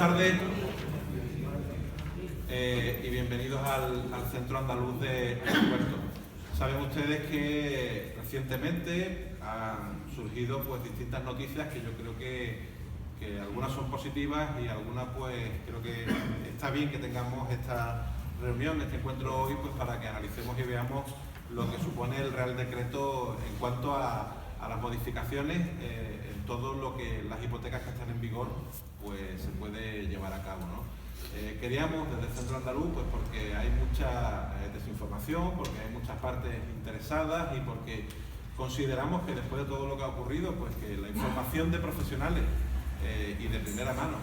tardes y bienvenidos al Centro Andaluz de Puerto. Saben ustedes que recientemente han surgido pues distintas noticias que yo creo que algunas son positivas y algunas pues creo que está bien que tengamos esta reunión, este encuentro hoy, pues para que analicemos y veamos lo que supone el Real Decreto en cuanto a las modificaciones en todo lo que las hipotecas que están en vigor pues se puede llevar a cabo, ¿no? Queríamos desde el Centro Andaluz, pues porque hay mucha desinformación, porque hay muchas partes interesadas y porque consideramos que después de todo lo que ha ocurrido, pues que la información de profesionales y de primera mano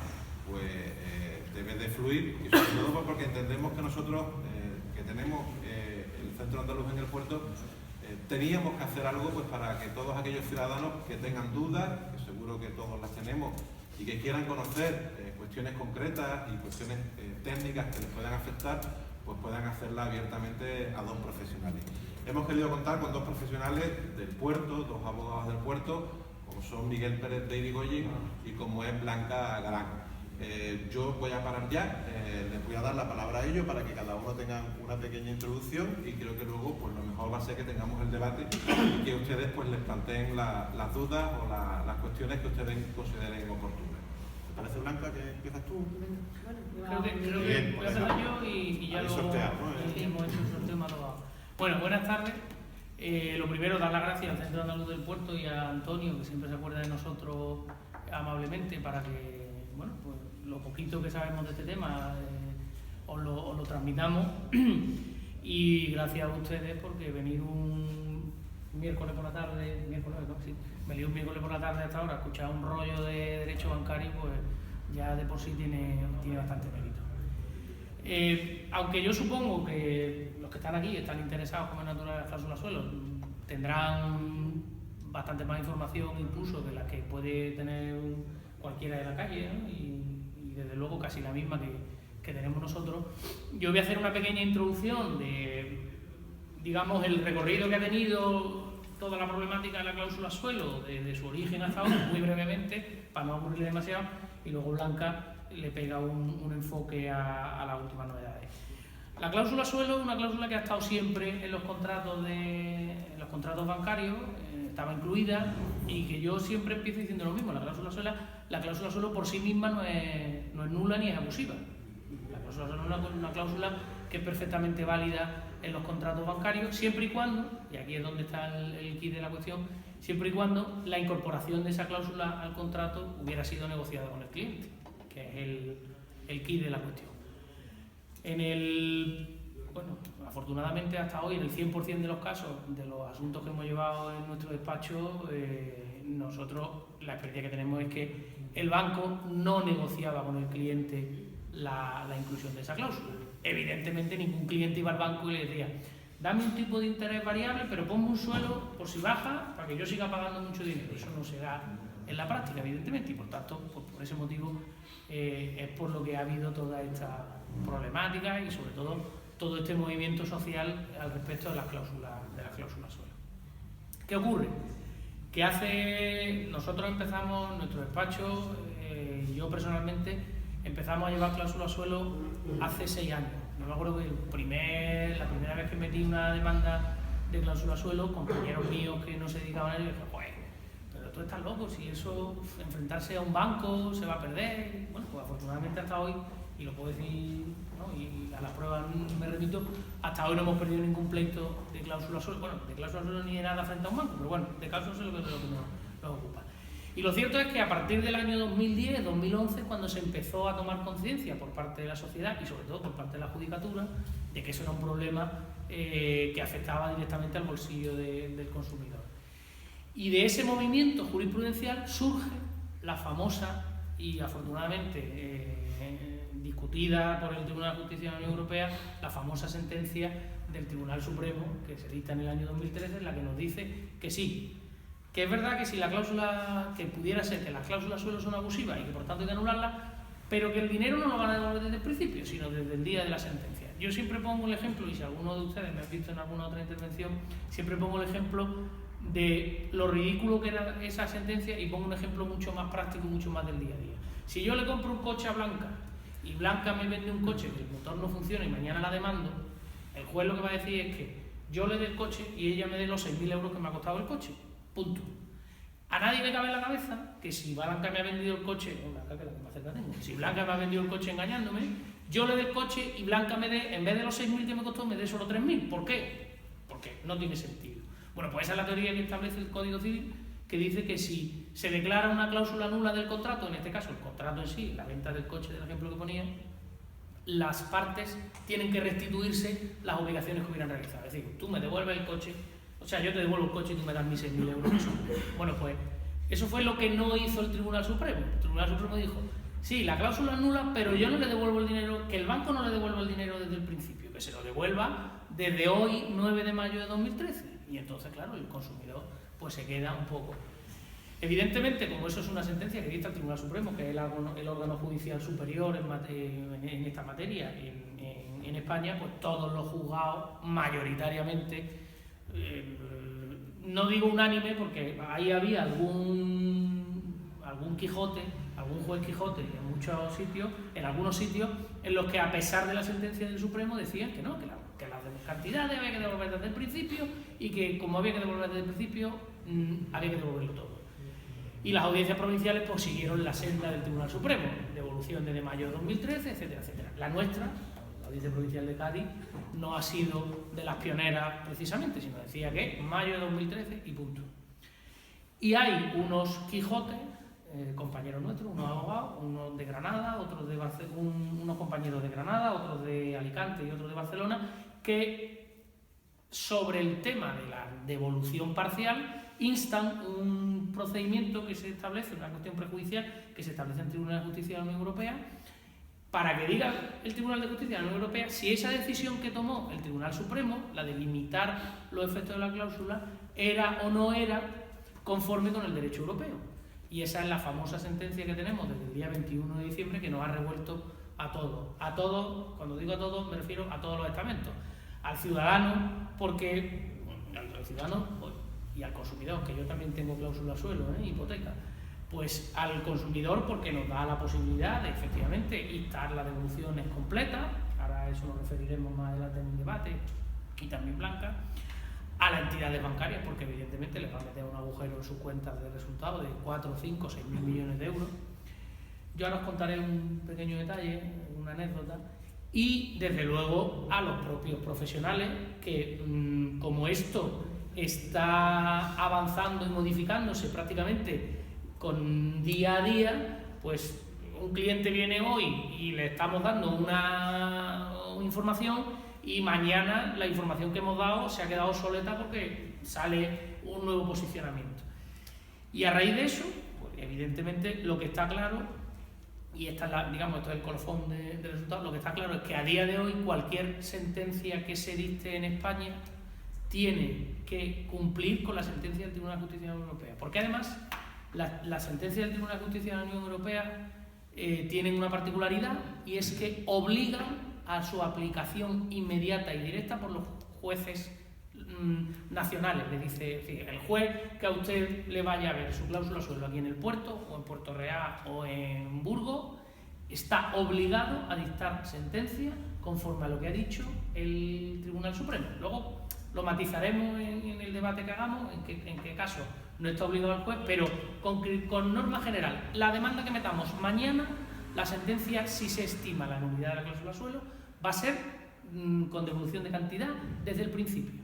pues debe de fluir, y sobre todo pues porque entendemos que nosotros que tenemos el Centro Andaluz en el puerto teníamos que hacer algo pues para que todos aquellos ciudadanos que tengan dudas, que seguro que todos las tenemos, y que quieran conocer cuestiones concretas y cuestiones técnicas que les puedan afectar, pues puedan hacerla abiertamente a dos profesionales. Hemos querido contar con dos profesionales del puerto, dos abogados del puerto, como son Miguel Pérez de Irigoyen y como es Blanca Galán. Yo voy a parar ya, les voy a dar la palabra a ellos para que cada uno tenga una pequeña introducción y creo que luego pues lo mejor va a ser que tengamos el debate y que ustedes pues les planteen las dudas o las cuestiones que ustedes consideren oportunas. ¿Te parece, Blanca, que empiezas tú? Creo que voy a hacer yo y ya luego hemos hecho el sorteo más robado. Bueno, buenas tardes. Lo primero, dar las gracias al Centro Andaluz del Puerto y a Antonio, que siempre se acuerda de nosotros amablemente, para que, bueno, pues lo poquito que sabemos de este tema os lo transmitamos. Y gracias a ustedes porque venir un miércoles por la tarde, venir un miércoles por la tarde hasta ahora, escuchar un rollo de derecho bancario, pues ya de por sí tiene bastante mérito. Aunque yo supongo que los que están aquí están interesados como es natural en las cláusulas suelo, tendrán bastante más información incluso de la que puede tener cualquiera de la calle, ¿no? y desde luego casi la misma que tenemos nosotros. Yo voy a hacer una pequeña introducción de, digamos, el recorrido que ha tenido toda la problemática de la cláusula suelo, desde su origen hasta ahora, muy brevemente, para no aburrirle demasiado, y luego Blanca le pega un enfoque a las últimas novedades. La cláusula suelo es una cláusula que ha estado siempre en los contratos bancarios, estaba incluida, y que yo siempre empiezo diciendo lo mismo. La cláusula suelo por sí misma no es nula ni es abusiva. La cláusula suelo es una cláusula que es perfectamente válida en los contratos bancarios, siempre y cuando, y aquí es donde está el quid de la cuestión, siempre y cuando la incorporación de esa cláusula al contrato hubiera sido negociada con el cliente, que es el quid de la cuestión. Bueno, afortunadamente hasta hoy, en el 100% de los casos de los asuntos que hemos llevado en nuestro despacho, nosotros la experiencia que tenemos es que el banco no negociaba con el cliente la inclusión de esa cláusula. Evidentemente ningún cliente iba al banco y le decía: dame un tipo de interés variable, pero ponme un suelo por si baja para que yo siga pagando mucho dinero. Eso no se da en la práctica, evidentemente, y por tanto, pues por ese motivo es por lo que ha habido toda esta problemática y sobre todo este movimiento social al respecto de las cláusulas suelo. ¿Qué ocurre? Que nosotros empezamos, nuestro despacho, yo personalmente, empezamos a llevar cláusulas suelo hace 6 años. Yo me acuerdo que la primera vez que metí una demanda de cláusula suelo, compañeros míos que no se dedicaban a ello, dije: joder, pero tú estás loco, si eso, enfrentarse a un banco, se va a perder. Bueno, pues afortunadamente hasta hoy, y lo puedo decir, ¿no? Y a las pruebas me remito, hasta hoy no hemos perdido ningún pleito de cláusula suelo. Bueno, de cláusula suelo ni de nada frente a un banco, pero bueno, de cláusula suelo es lo que nos ocupa. Y lo cierto es que a partir del año 2010, 2011, cuando se empezó a tomar conciencia por parte de la sociedad y sobre todo por parte de la judicatura de que eso era un problema que afectaba directamente al bolsillo del consumidor. Y de ese movimiento jurisprudencial surge la famosa y afortunadamente discutida por el Tribunal de Justicia de la Unión Europea, la famosa sentencia del Tribunal Supremo que se dicta en el año 2013, en la que nos dice que sí, que es verdad que si la cláusula, que pudiera ser que las cláusulas suelo son abusivas y que por tanto hay que anularlas, pero que el dinero no lo van a devolver desde el principio, sino desde el día de la sentencia. Yo siempre pongo el ejemplo, y si alguno de ustedes me ha visto en alguna otra intervención, siempre pongo el ejemplo de lo ridículo que era esa sentencia y pongo un ejemplo mucho más práctico, mucho más del día a día. Si yo le compro un coche a Blanca y Blanca me vende un coche que el motor no funciona y mañana la demando, el juez lo que va a decir es que yo le dé el coche y ella me dé los 6.000 euros que me ha costado el coche. Punto. A nadie le cabe en la cabeza que si Blanca me ha vendido el coche, si Blanca me ha vendido el coche engañándome, yo le dé el coche y Blanca me dé, en vez de los 6.000 que me costó, me dé solo 3.000. ¿Por qué? Porque no tiene sentido. Bueno, pues esa es la teoría que establece el Código Civil, que dice que si se declara una cláusula nula del contrato, en este caso el contrato en sí, la venta del coche del ejemplo que ponía, las partes tienen que restituirse las obligaciones que hubieran realizado. Es decir, tú me devuelves el coche, o sea, yo te devuelvo el coche y tú me das mis 6.000 euros. Bueno, pues eso fue lo que no hizo el Tribunal Supremo. El Tribunal Supremo dijo, sí, la cláusula es nula, pero yo no le devuelvo el dinero, que el banco no le devuelva el dinero desde el principio, que se lo devuelva desde hoy, 9 de mayo de 2013. Y entonces, claro, el consumidor pues se queda un poco. Evidentemente, como eso es una sentencia que dicta el Tribunal Supremo, que es el órgano judicial superior en esta materia en España, pues todos los juzgados mayoritariamente, no digo unánime porque ahí había algún Quijote, algún juez Quijote en muchos sitios, en algunos sitios en los que a pesar de la sentencia del Supremo decían que no, que las cantidades había que devolver desde el principio y que como había que devolver desde el principio, había que devolverlo todo. Y las audiencias provinciales pues siguieron la senda del Tribunal Supremo, devolución desde mayo de 2013, etcétera, etcétera. La nuestra, la Audiencia Provincial de Cádiz, no ha sido de las pioneras precisamente, sino decía que mayo de 2013 y punto. Y hay unos Quijotes, compañeros nuestros, unos abogados, unos de Granada, otros de unos compañeros de Granada, otros de Alicante y otros de Barcelona, que sobre el tema de la devolución parcial instan un procedimiento que se establece, una cuestión prejudicial que se establece en el Tribunal de Justicia de la Unión Europea, para que diga el Tribunal de Justicia de la Unión Europea si esa decisión que tomó el Tribunal Supremo, la de limitar los efectos de la cláusula, era o no era conforme con el derecho europeo. Y esa es la famosa sentencia que tenemos desde el día 21 de diciembre que nos ha revuelto a todos. A todos, cuando digo a todos, me refiero a todos los estamentos. Al ciudadano, porque al ciudadano y al consumidor, que yo también tengo cláusula suelo, hipoteca. Pues al consumidor porque nos da la posibilidad de efectivamente instar la devolución es completa, ahora a eso nos referiremos más adelante en el debate, y también Blanca, a las entidades bancarias porque evidentemente les va a meter un agujero en sus cuentas de resultados de 4, 5, 6.000 millones de euros. Yo ahora os contaré un pequeño detalle, una anécdota, y desde luego a los propios profesionales que como esto está avanzando y modificándose prácticamente con día a día, pues un cliente viene hoy y le estamos dando una información y mañana la información que hemos dado se ha quedado obsoleta porque sale un nuevo posicionamiento. Y a raíz de eso, pues evidentemente lo que está claro, y esta es esto es el colofón de resultados, lo que está claro es que a día de hoy cualquier sentencia que se dicte en España tiene que cumplir con la sentencia del Tribunal de Justicia de la Unión Europea. Porque además, las sentencias del Tribunal de Justicia de la Unión Europea tienen una particularidad y es que obligan a su aplicación inmediata y directa por los jueces nacionales. Le dice, el juez que a usted le vaya a ver su cláusula suelo aquí en el puerto, o en Puerto Real o en Burgos, está obligado a dictar sentencia conforme a lo que ha dicho el Tribunal Supremo. Luego lo matizaremos en el debate que hagamos, en qué caso no está obligado el juez, pero con norma general, la demanda que metamos mañana, la sentencia, si se estima la nulidad de la cláusula suelo, va a ser con devolución de cantidad desde el principio.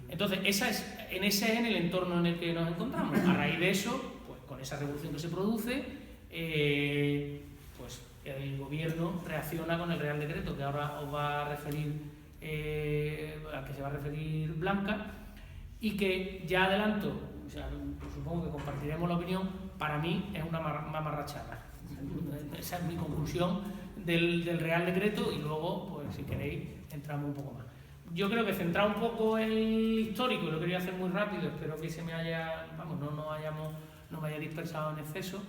Entonces, ese es en el entorno en el que nos encontramos. A raíz de eso, pues con esa revolución que se produce, pues el gobierno reacciona con el Real Decreto que ahora os va a referir, al que se va a referir Blanca, y que ya adelanto, o sea, supongo que compartiremos la opinión, para mí es una mamarrachada. Esa es mi conclusión del Real Decreto y luego, pues si queréis, entramos un poco más. Yo creo que centrar un poco el histórico, y lo quería hacer muy rápido, espero que se me haya, no me haya dispersado en exceso.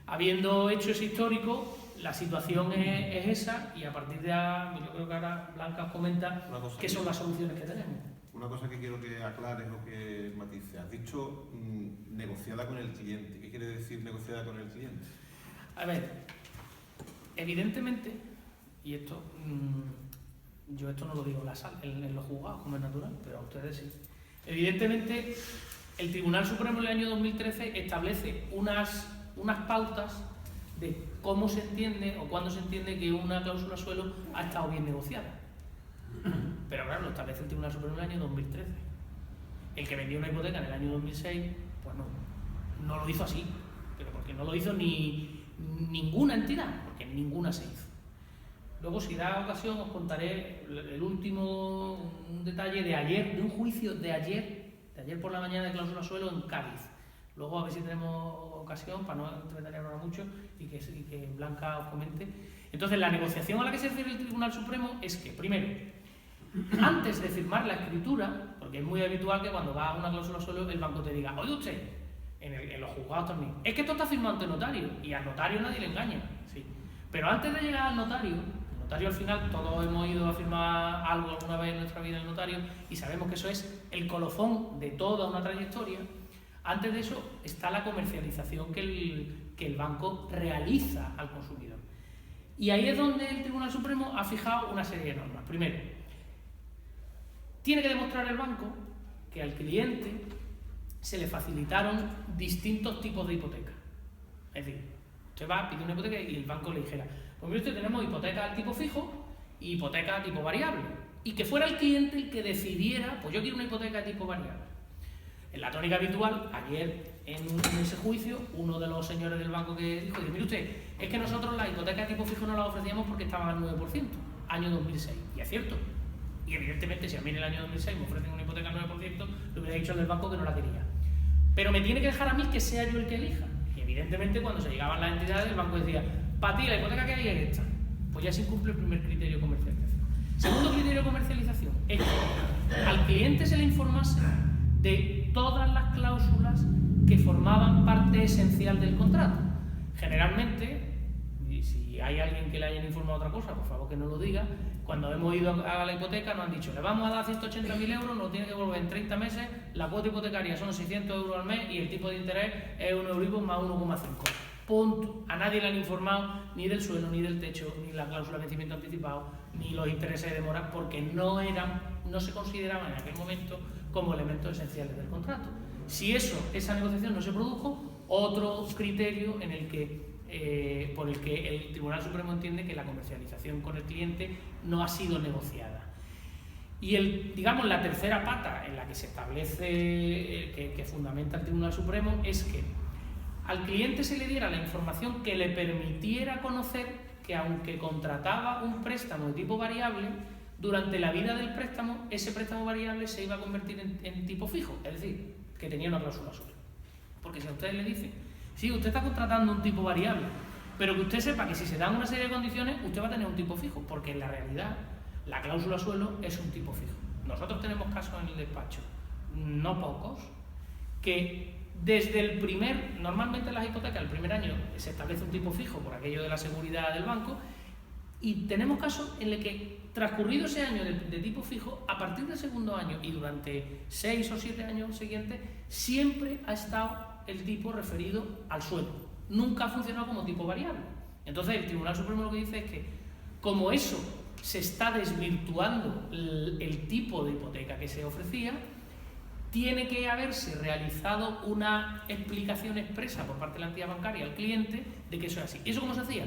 Habiendo hecho ese histórico, la situación es esa y a partir de ahí, yo creo que ahora Blanca os comenta qué son las soluciones que tenemos. Una cosa que quiero que aclares o que matices. Has dicho negociada con el cliente. ¿Qué quiere decir negociada con el cliente? A ver, evidentemente, y esto, yo esto no lo digo en los juzgados, como es natural, pero a ustedes sí. Evidentemente, el Tribunal Supremo en el año 2013 establece unas pautas de cómo se entiende o cuándo se entiende que una cláusula suelo ha estado bien negociada. Pero claro, lo establece el Tribunal Supremo en el año 2013. El que vendió una hipoteca en el año 2006, pues no lo hizo así, pero porque no lo hizo ni ninguna entidad, porque ninguna se hizo. Luego, si da ocasión, os contaré el último detalle de ayer, de un juicio de ayer por la mañana de cláusula suelo en Cádiz. Luego a ver si tenemos ocasión, para no entretener ahora mucho, y que Blanca os comente. Entonces, la negociación a la que se refiere el Tribunal Supremo es que, primero, antes de firmar la escritura, porque es muy habitual que cuando va a una cláusula suelo el banco te diga, oye usted, en los juzgados también, es que esto está firmado ante notario, y al notario nadie le engaña, sí. Pero antes de llegar al notario, el notario al final, todos hemos ido a firmar algo alguna vez en nuestra vida en el notario, y sabemos que eso es el colofón de toda una trayectoria. Antes de eso está la comercialización que el banco realiza al consumidor. Y ahí es donde el Tribunal Supremo ha fijado una serie de normas. Primero, tiene que demostrar el banco que al cliente se le facilitaron distintos tipos de hipoteca. Es decir, usted va, pide una hipoteca y el banco le dijera, pues mire usted, tenemos hipoteca tipo fijo y hipoteca tipo variable. Y que fuera el cliente el que decidiera, pues yo quiero una hipoteca tipo variable. En la tónica habitual, ayer en ese juicio, uno de los señores del banco que dijo, mire usted, es que nosotros la hipoteca tipo fijo no la ofrecíamos porque estaban al 9%, año 2006. Y es cierto. Y evidentemente, si a mí en el año 2006 me ofrecen una hipoteca al 9%, le hubiera dicho al del banco que no la quería. Pero me tiene que dejar a mí que sea yo el que elija. Y evidentemente, cuando se llegaban las entidades, el banco decía, para ti la hipoteca que hay es esta. Pues ya se incumple el primer criterio de comercialización. Segundo criterio de comercialización es que al cliente se le informase de todas las cláusulas que formaban parte esencial del contrato. Generalmente, y si hay alguien que le hayan informado otra cosa, por favor que no lo diga, cuando hemos ido a la hipoteca nos han dicho, le vamos a dar 180.000 euros, nos lo tiene que devolver en 30 meses, la cuota hipotecaria son 600 euros al mes y el tipo de interés es un Euribor más 1,5. Punto. A nadie le han informado ni del suelo, ni del techo, ni la cláusula de vencimiento anticipado, ni los intereses de demora, porque no se consideraban en aquel momento como elementos esenciales del contrato. Si esa negociación no se produjo, otro criterio por el que el Tribunal Supremo entiende que la comercialización con el cliente no ha sido negociada. Y la tercera pata en la que se establece, que fundamenta el Tribunal Supremo, es que al cliente se le diera la información que le permitiera conocer que aunque contrataba un préstamo de tipo variable, durante la vida del préstamo, ese préstamo variable se iba a convertir en tipo fijo, es decir, que tenía una cláusula suelo. Porque si a ustedes le dicen, sí, usted está contratando un tipo variable, pero que usted sepa que si se dan una serie de condiciones, usted va a tener un tipo fijo, porque en la realidad la cláusula suelo es un tipo fijo. Nosotros tenemos casos en el despacho, no pocos, que desde normalmente en las hipotecas, el primer año se establece un tipo fijo por aquello de la seguridad del banco, y tenemos casos en los que, transcurrido ese año de tipo fijo, a partir del segundo año y durante 6 o 7 años siguientes, siempre ha estado el tipo referido al suelo. Nunca ha funcionado como tipo variable. Entonces, el Tribunal Supremo lo que dice es que, como eso se está desvirtuando el tipo de hipoteca que se ofrecía, tiene que haberse realizado una explicación expresa por parte de la entidad bancaria al cliente de que eso es así. ¿Y eso cómo se hacía?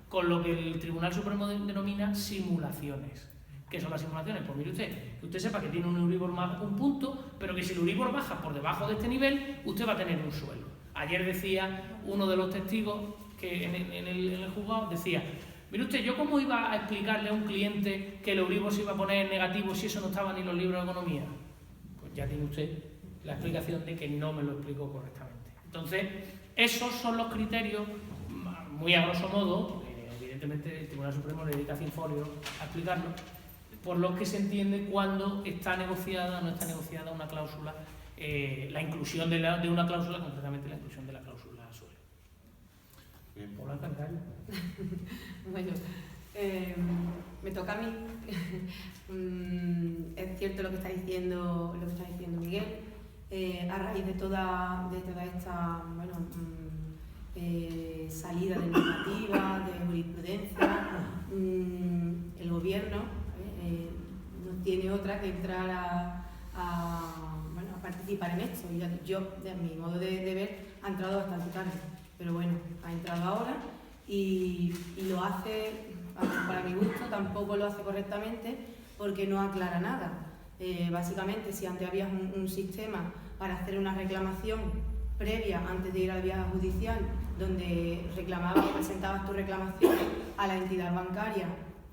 Con lo que el Tribunal Supremo denomina simulaciones. ¿Qué son las simulaciones? Pues mire usted, que usted sepa que tiene un Euribor más un punto, pero que si el Euribor baja por debajo de este nivel, usted va a tener un suelo. Ayer decía uno de los testigos que en el juzgado, decía, mire usted, ¿yo cómo iba a explicarle a un cliente que el Euribor se iba a poner en negativo si eso no estaba ni en los libros de economía? Pues ya tiene usted la explicación de que no me lo explicó correctamente. Entonces, esos son los criterios, muy a grosso modo, evidentemente el Tribunal Supremo le dedica 100 folios a explicarlo, por los que se entiende cuándo está negociada o no está negociada una cláusula, la inclusión de una cláusula, concretamente la inclusión de la cláusula suelo. Bien. Hola, Cantario. Bueno, me toca a mí. Es cierto lo que está diciendo Miguel. A raíz de toda esta salida de normativa, de jurisprudencia. El gobierno no tiene otra que entrar a participar en esto. Yo, de mi modo de ver, ha entrado bastante tarde, pero bueno, ha entrado ahora y lo hace, para mi gusto, tampoco lo hace correctamente porque no aclara nada. Básicamente, si antes había un sistema para hacer una reclamación previa antes de ir a la vía judicial, donde reclamabas y presentabas tu reclamación a la entidad bancaria,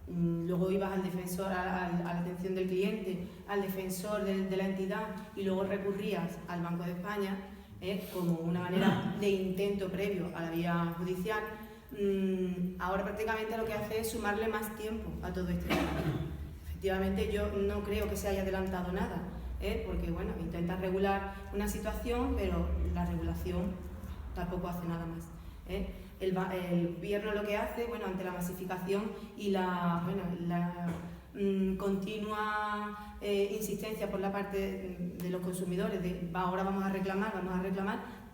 luego ibas al defensor, a la atención del cliente, al defensor de la entidad y luego recurrías al Banco de España como una manera de intento previo a la vía judicial. Ahora prácticamente lo que hace es sumarle más tiempo a todo este tema. Efectivamente, yo no creo que se haya adelantado nada, porque bueno, intenta regular una situación, pero la regulación tampoco hace nada más. El gobierno lo que hace, bueno, ante la masificación y la continua insistencia por la parte de los consumidores de ahora vamos a reclamar,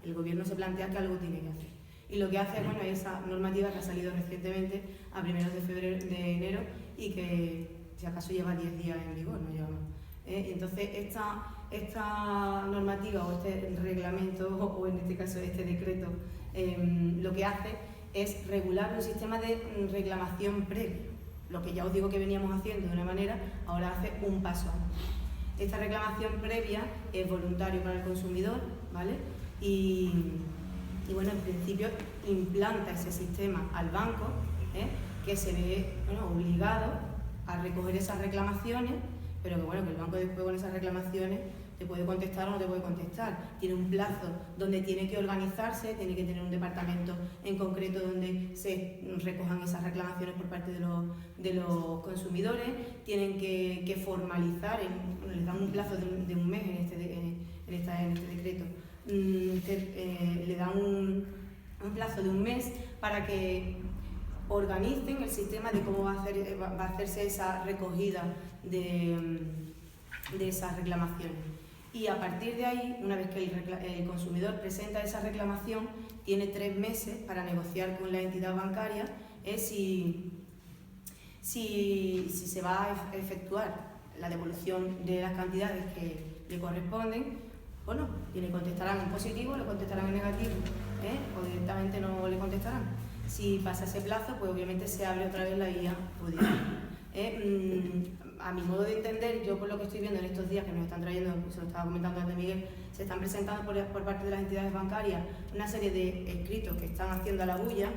el gobierno se plantea que algo tiene que hacer. Y lo que hace, bueno, es esa normativa que ha salido recientemente a primeros de enero y que si acaso lleva 10 días en vigor, no lleva más. Entonces esta normativa o este reglamento o en este caso este decreto lo que hace es regular un sistema de reclamación previa. Lo que ya os digo que veníamos haciendo de una manera, ahora hace un paso antes. Esta reclamación previa es voluntario para el consumidor, ¿vale? Y bueno, en principio implanta ese sistema al banco, que se ve obligado a recoger esas reclamaciones, pero que bueno, que el banco después con esas reclamaciones te puede contestar o no te puede contestar. Tiene un plazo donde tiene que organizarse, tiene que tener un departamento en concreto donde se recojan esas reclamaciones por parte de los consumidores, tienen que formalizar, les dan un plazo de un mes en este decreto, le dan un plazo de un mes para que organicen el sistema de cómo va a hacerse esa recogida de esas reclamaciones. Y a partir de ahí, una vez que el consumidor presenta esa reclamación, tiene 3 meses para negociar con la entidad bancaria si se va a efectuar la devolución de las cantidades que le corresponden o no. Y le contestarán en positivo, le contestarán en negativo, o directamente no le contestarán. Si pasa ese plazo, pues obviamente se abre otra vez la vía judicial. A mi modo de entender, yo por lo que estoy viendo en estos días que nos están trayendo, se lo estaba comentando antes Miguel, se están presentando por parte de las entidades bancarias una serie de escritos que están haciendo a la bulla,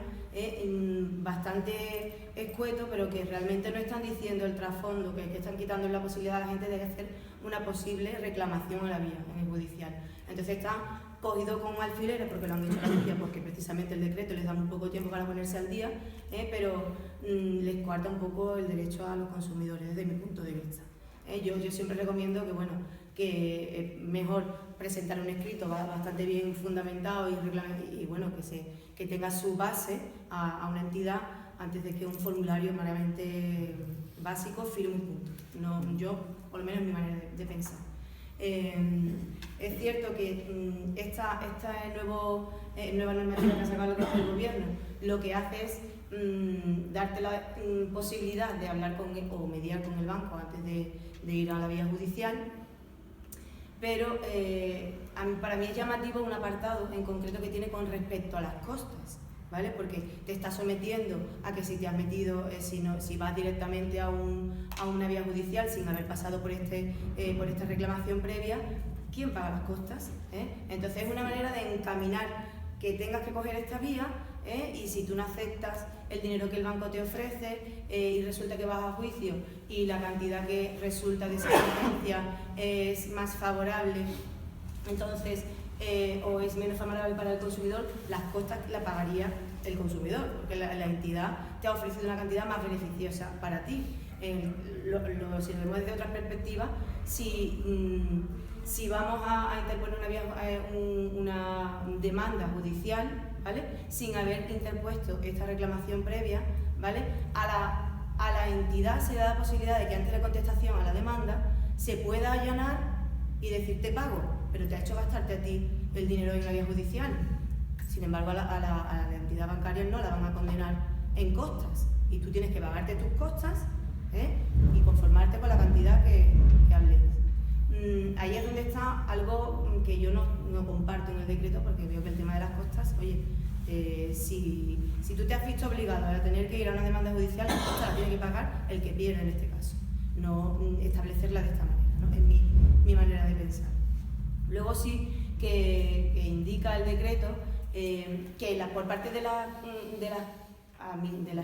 bastante escueto, pero que realmente no están diciendo el trasfondo, que están quitando la posibilidad a la gente de hacer una posible reclamación a la vía en el judicial. Entonces está cogido con alfileres porque lo han hecho a la vía, porque precisamente el decreto les da muy poco tiempo para ponerse al día, pero les coarta un poco el derecho a los consumidores desde mi punto de vista. Yo siempre recomiendo que es mejor presentar un escrito bastante bien fundamentado y bueno, que tenga su base a una entidad antes de que un formulario meramente básico firme un punto. No, yo, por lo menos mi manera de pensar. Es cierto que esta nueva normativa que ha sacado el gobierno lo que hace es darte la posibilidad de hablar con él o mediar con el banco antes de ir a la vía judicial, pero para mí es llamativo un apartado en concreto que tiene con respecto a las costas, ¿vale? Porque te está sometiendo a que si te has metido, si vas directamente a una vía judicial sin haber pasado por esta reclamación previa, ¿quién paga las costas? Entonces es una manera de encaminar que tengas que coger esta vía, y si tú no aceptas el dinero que el banco te ofrece y resulta que vas a juicio y la cantidad que resulta de esa sentencia es más favorable, entonces o es menos favorable para el consumidor, las costas las pagaría el consumidor, porque la entidad te ha ofrecido una cantidad más beneficiosa para ti. Si lo vemos desde otra perspectiva, si vamos a interponer una demanda judicial, ¿vale?, sin haber interpuesto esta reclamación previa, ¿vale?, a la entidad se le da la posibilidad de que antes de la contestación a la demanda se pueda allanar y decir te pago, pero te ha hecho gastarte a ti el dinero en la vía judicial. Sin embargo, a la entidad bancaria no la van a condenar en costas y tú tienes que pagarte tus costas y conformarte con la cantidad que hables. Ahí es donde está algo que yo no comparto en el decreto, porque veo que el tema de las costas, oye, si tú te has visto obligado a tener que ir a una demanda judicial, las costas las tiene que pagar el que pierde en este caso, no establecerla de esta manera, ¿no? Es mi manera de pensar. Luego sí que indica el decreto que por parte de las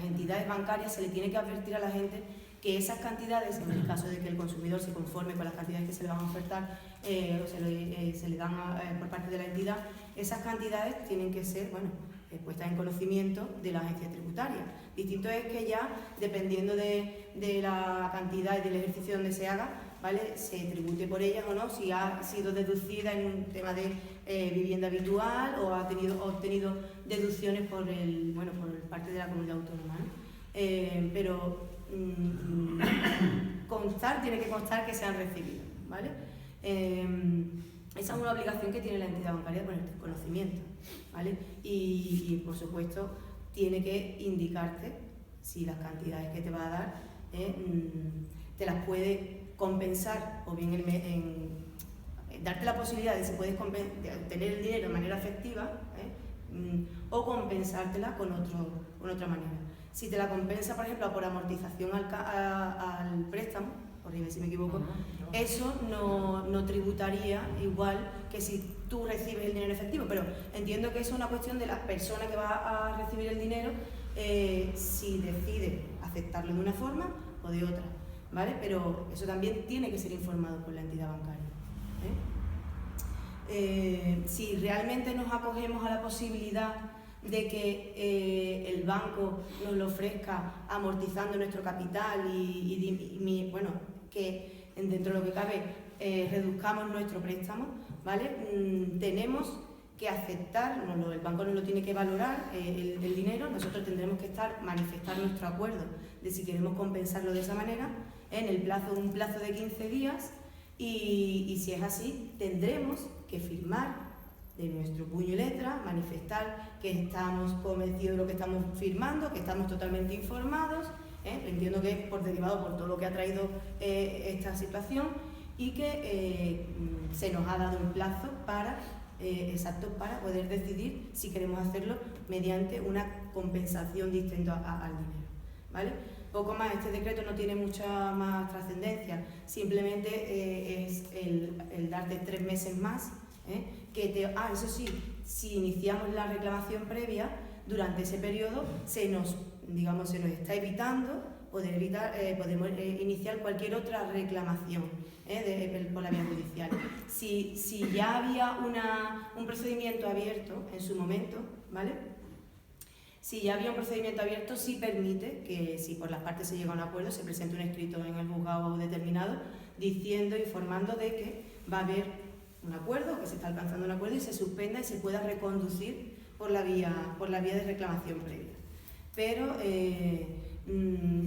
entidades bancarias se le tiene que advertir a la gente que esas cantidades, en el caso de que el consumidor se conforme con las cantidades que se le van a ofertar o se le dan por parte de la entidad, esas cantidades tienen que ser, puestas en conocimiento de la agencia tributaria. Distinto es que ya, dependiendo de la cantidad y del ejercicio donde se haga, ¿vale?, se tribute por ellas o no, si ha sido deducida en un tema de vivienda habitual o ha obtenido deducciones por parte de la comunidad autónoma, ¿no? Pero tiene que constar que se han recibido, ¿vale? Esa es una obligación que tiene la entidad bancaria de ponerte en conocimiento, ¿vale? Y por supuesto tiene que indicarte si las cantidades que te va a dar te las puede compensar, o bien darte la posibilidad de si puedes obtener el dinero de manera efectiva o compensártela con otra manera. Si te la compensa, por ejemplo, por amortización al préstamo, corrígeme si me equivoco, eso no tributaría igual que si tú recibes el dinero efectivo, pero entiendo que eso es una cuestión de la persona que va a recibir el dinero, si decide aceptarlo de una forma o de otra, ¿vale? Pero eso también tiene que ser informado por la entidad bancaria. Si realmente nos acogemos a la posibilidad de que el banco nos lo ofrezca amortizando nuestro capital que dentro de lo que cabe reduzcamos nuestro préstamo, ¿vale? Tenemos que aceptar, el banco nos lo tiene que valorar el dinero, nosotros tendremos que manifestar nuestro acuerdo de si queremos compensarlo de esa manera en un plazo de 15 días y si es así tendremos que firmar de nuestro puño y letra, manifestar que estamos convencidos de lo que estamos firmando, que estamos totalmente informados, entiendo que es por derivado por todo lo que ha traído esta situación y que se nos ha dado un plazo exacto para poder decidir si queremos hacerlo mediante una compensación distinta al dinero, ¿vale? Poco más, este decreto no tiene mucha más trascendencia, simplemente es el darte 3 meses más, eso sí, si iniciamos la reclamación previa, durante ese periodo se nos está evitando podemos iniciar cualquier otra reclamación por la vía judicial. Si ya había un procedimiento abierto en su momento, ¿vale? Si ya había un procedimiento abierto, sí permite que, si por las partes se llega a un acuerdo, se presente un escrito en el juzgado determinado informando de que va a haber un acuerdo, que se está alcanzando un acuerdo y se suspenda y se pueda reconducir por la vía de reclamación previa. Pero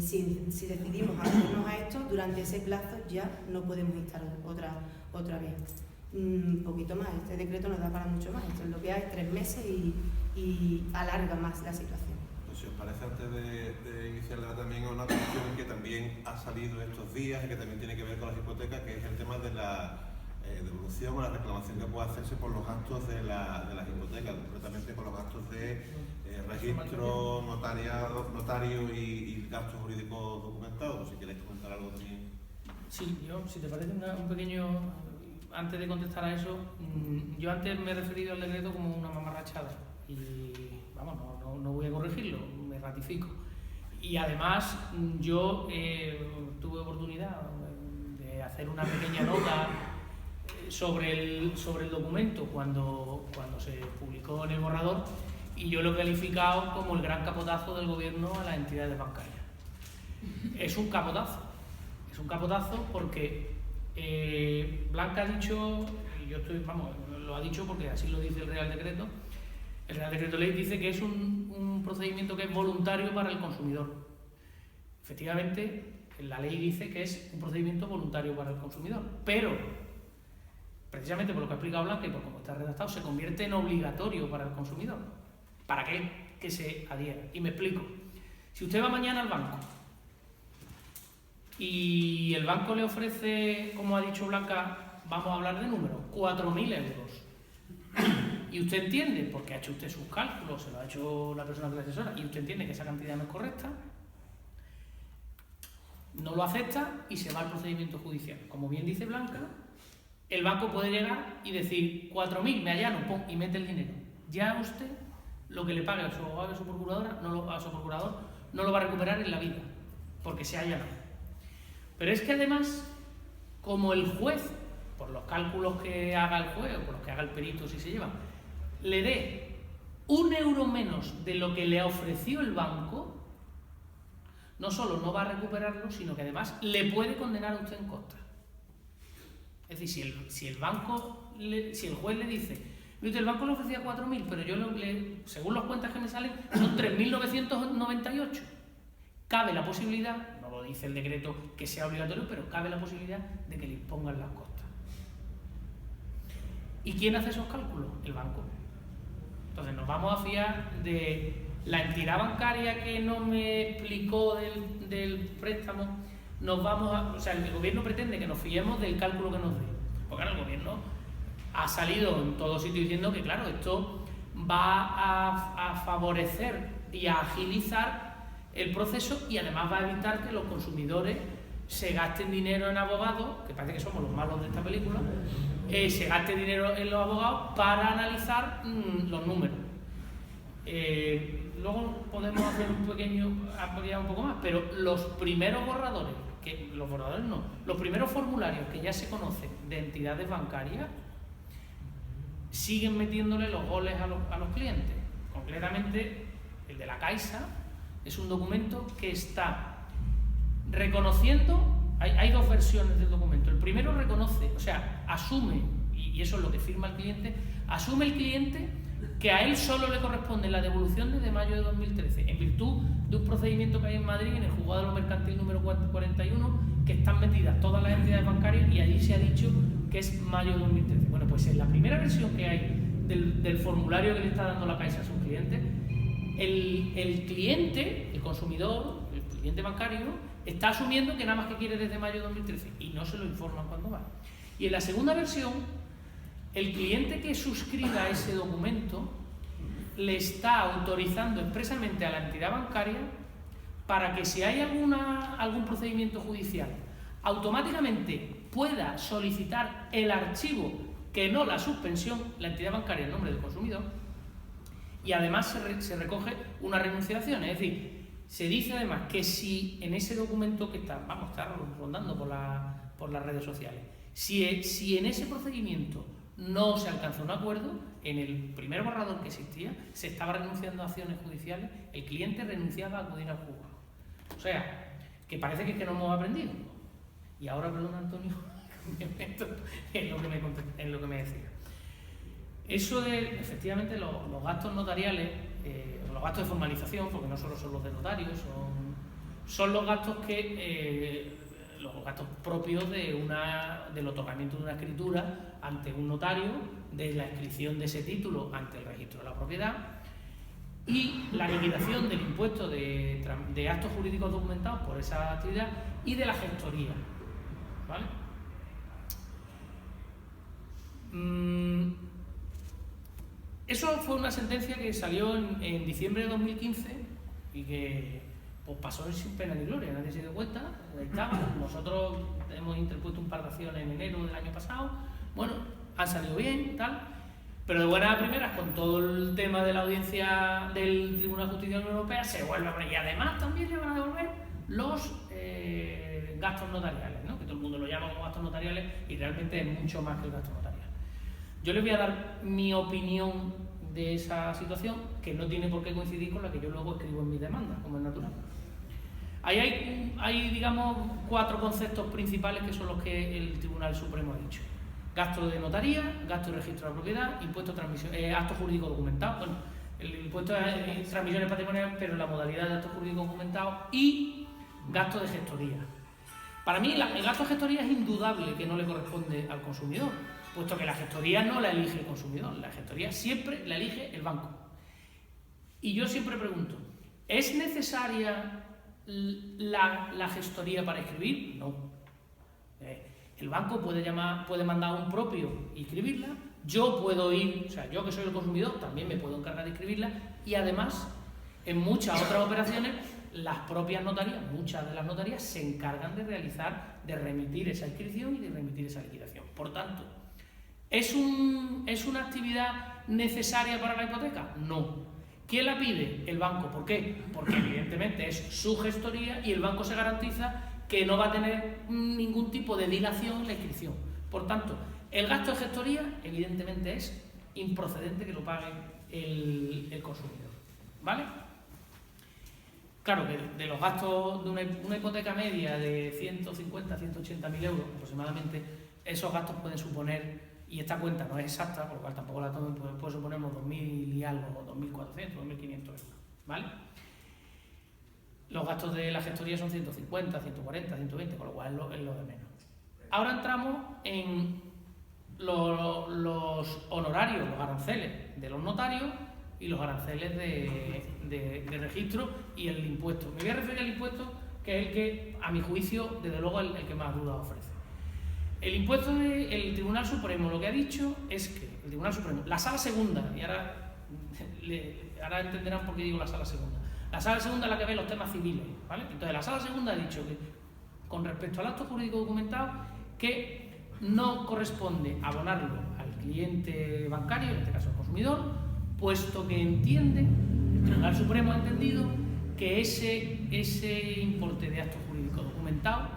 si decidimos hacernos a esto, durante ese plazo ya no podemos instar otra vía. Un poquito más, este decreto nos da para mucho más, esto es lo que hay, 3 meses y alarga más la situación. Pues si os parece, antes de iniciar también una cuestión que también ha salido estos días y que también tiene que ver con las hipotecas, que es el tema de la devolución o la reclamación que puede hacerse por los gastos de las hipotecas, concretamente por los gastos de registro, notario y gastos jurídicos documentados. Pues si queréis comentar algo también. Sí, si te parece un pequeño, antes de contestar a eso, yo antes me he referido al decreto como una mamarrachada y vamos, no voy a corregirlo, me ratifico. Y además yo tuve oportunidad de hacer una pequeña nota sobre el documento cuando se publicó en el borrador y yo lo he calificado como el gran capotazo del gobierno a las entidades bancarias. Es un capotazo porque Blanca ha dicho, y yo lo ha dicho porque así lo dice el Real Decreto Ley, dice que es un procedimiento que es voluntario para el consumidor. Efectivamente, la ley dice que es un procedimiento voluntario para el consumidor, pero precisamente por lo que ha explicado Blanca y por cómo está redactado, se convierte en obligatorio para el consumidor, para aquel que se adhiera. Y me explico. Si usted va mañana al banco y el banco le ofrece, como ha dicho Blanca, vamos a hablar de números, 4.000 euros, y usted entiende, porque ha hecho usted sus cálculos, se lo ha hecho la persona que le asesora, y usted entiende que esa cantidad no es correcta, no lo acepta y se va al procedimiento judicial. Como bien dice Blanca, el banco puede llegar y decir 4.000, me allano, pum, y mete el dinero. Ya usted lo que le pague a su abogado y a su procuradora, a su procurador, no lo va a recuperar en la vida, porque se ha allanado. Pero es que además, como el juez, por los cálculos que haga el juez o por los que haga el perito si se lleva, le dé 1 euro menos de lo que le ofreció el banco, no solo no va a recuperarlo, sino que además le puede condenar a usted en contra. Es decir, si el juez le dice, el banco le ofrecía 4.000, pero yo según las cuentas que me salen son 3.998. Cabe la posibilidad, no lo dice el decreto que sea obligatorio, pero cabe la posibilidad de que le impongan las costas. ¿Y quién hace esos cálculos? El banco. Entonces nos vamos a fiar de la entidad bancaria que no me explicó del préstamo. El gobierno pretende que nos fiemos del cálculo que nos dé. Porque ahora el gobierno ha salido en todo sitio diciendo que, claro, esto va a favorecer y a agilizar el proceso y además va a evitar que los consumidores se gasten dinero en abogados, que parece que somos los malos de esta película, se gaste dinero en los abogados para analizar los números. Luego podemos hacer ampliar un poco más, pero los primeros borradores, los primeros formularios que ya se conocen de entidades bancarias, siguen metiéndole los goles a los clientes. Concretamente, el de la Caixa es un documento que está reconociendo, hay dos versiones del documento. El primero reconoce, asume, y eso es lo que firma el cliente, asume el cliente que a él solo le corresponde la devolución desde mayo de 2013, en virtud de un procedimiento que hay en Madrid, en el juzgado de lo mercantil número 41, que están metidas todas las entidades bancarias y allí se ha dicho que es mayo de 2013. Bueno, pues en la primera versión que hay del formulario que le está dando la Caixa a sus clientes, el cliente, el consumidor, el cliente bancario, está asumiendo que nada más que quiere desde mayo de 2013 y no se lo informan cuando va. Y en la segunda versión, el cliente que suscriba ese documento le está autorizando expresamente a la entidad bancaria para que si hay algún procedimiento judicial, automáticamente pueda solicitar el archivo, que no la suspensión, la entidad bancaria en nombre del consumidor, y además se recoge una renunciación. Es decir, se dice además que si en ese documento que está rondando por las redes sociales, si en ese procedimiento no se alcanzó un acuerdo, en el primer borrador que existía se estaba renunciando a acciones judiciales, el cliente renunciaba a acudir al juzgado. O sea, que parece que no hemos aprendido. Y ahora, perdón, Antonio, en lo que me decía. Eso de, efectivamente, los gastos notariales, los gastos de formalización, porque no solo son los de notarios, son los gastos los gastos propios del otorgamiento de una escritura ante un notario, de la inscripción de ese título ante el registro de la propiedad y la liquidación del impuesto de actos jurídicos documentados por esa actividad y de la gestoría. ¿Vale? Eso fue una sentencia que salió en diciembre de 2015 y que pues pasó sin pena ni gloria, nadie se dio cuenta, ahí estaba. Nosotros hemos interpuesto un par de acciones en enero del año pasado, bueno, han salido bien, tal, pero de buenas a primeras, con todo el tema de la audiencia del Tribunal de Justicia de la Unión Europea, se vuelve a poner, y además también le van a devolver los gastos notariales, ¿no? Que todo el mundo lo llama como gastos notariales y realmente es mucho más que el gasto notarial. Yo les voy a dar mi opinión de esa situación, que no tiene por qué coincidir con la que yo luego escribo en mis demandas, como es natural. Ahí hay, digamos, 4 conceptos principales que son los que el Tribunal Supremo ha dicho. Gasto de notaría, gasto de registro de la propiedad, impuesto de transmisión, actos jurídicos documentados, bueno, el impuesto de transmisiones patrimoniales, pero la modalidad de actos jurídicos documentados y gasto de gestoría. Para mí, el gasto de gestoría es indudable que no le corresponde al consumidor, puesto que la gestoría no la elige el consumidor, la gestoría siempre la elige el banco. Y yo siempre pregunto, ¿es necesaria la gestoría para escribir? No. El banco puede mandar un propio y escribirla, yo puedo ir, o sea, yo que soy el consumidor también me puedo encargar de escribirla, y además en muchas otras operaciones las propias notarías, muchas de las notarías se encargan de remitir esa inscripción y de remitir esa liquidación. Por tanto, ¿es una actividad necesaria para la hipoteca? No. ¿Quién la pide? El banco. ¿Por qué? Porque evidentemente es su gestoría y el banco se garantiza que no va a tener ningún tipo de dilación en la inscripción. Por tanto, el gasto de gestoría evidentemente es improcedente que lo pague el consumidor. ¿Vale? Claro que de los gastos de una hipoteca media de 150 a 180.000 euros aproximadamente, esos gastos pueden suponer, y esta cuenta no es exacta, por lo cual tampoco la tomen, puede suponer unos 2.000 y algo, 2.400, 2.500 euros, ¿vale? Los gastos de la gestoría son 150, 140, 120, con lo cual es lo de menos. Ahora entramos en los honorarios, los aranceles de los notarios y los aranceles de registro y el impuesto. Me voy a referir al impuesto, que es el que, a mi juicio, desde luego el que más dudas ofrece. El impuesto del Tribunal Supremo lo que ha dicho es que el Tribunal Supremo, la Sala Segunda, y ahora entenderán por qué digo la Sala Segunda. La Sala Segunda es la que ve los temas civiles, ¿vale? Entonces la Sala Segunda ha dicho que, con respecto al acto jurídico documentado, que no corresponde abonarlo al cliente bancario, en este caso al consumidor, puesto que entiende, el Tribunal Supremo ha entendido que ese importe de acto jurídico documentado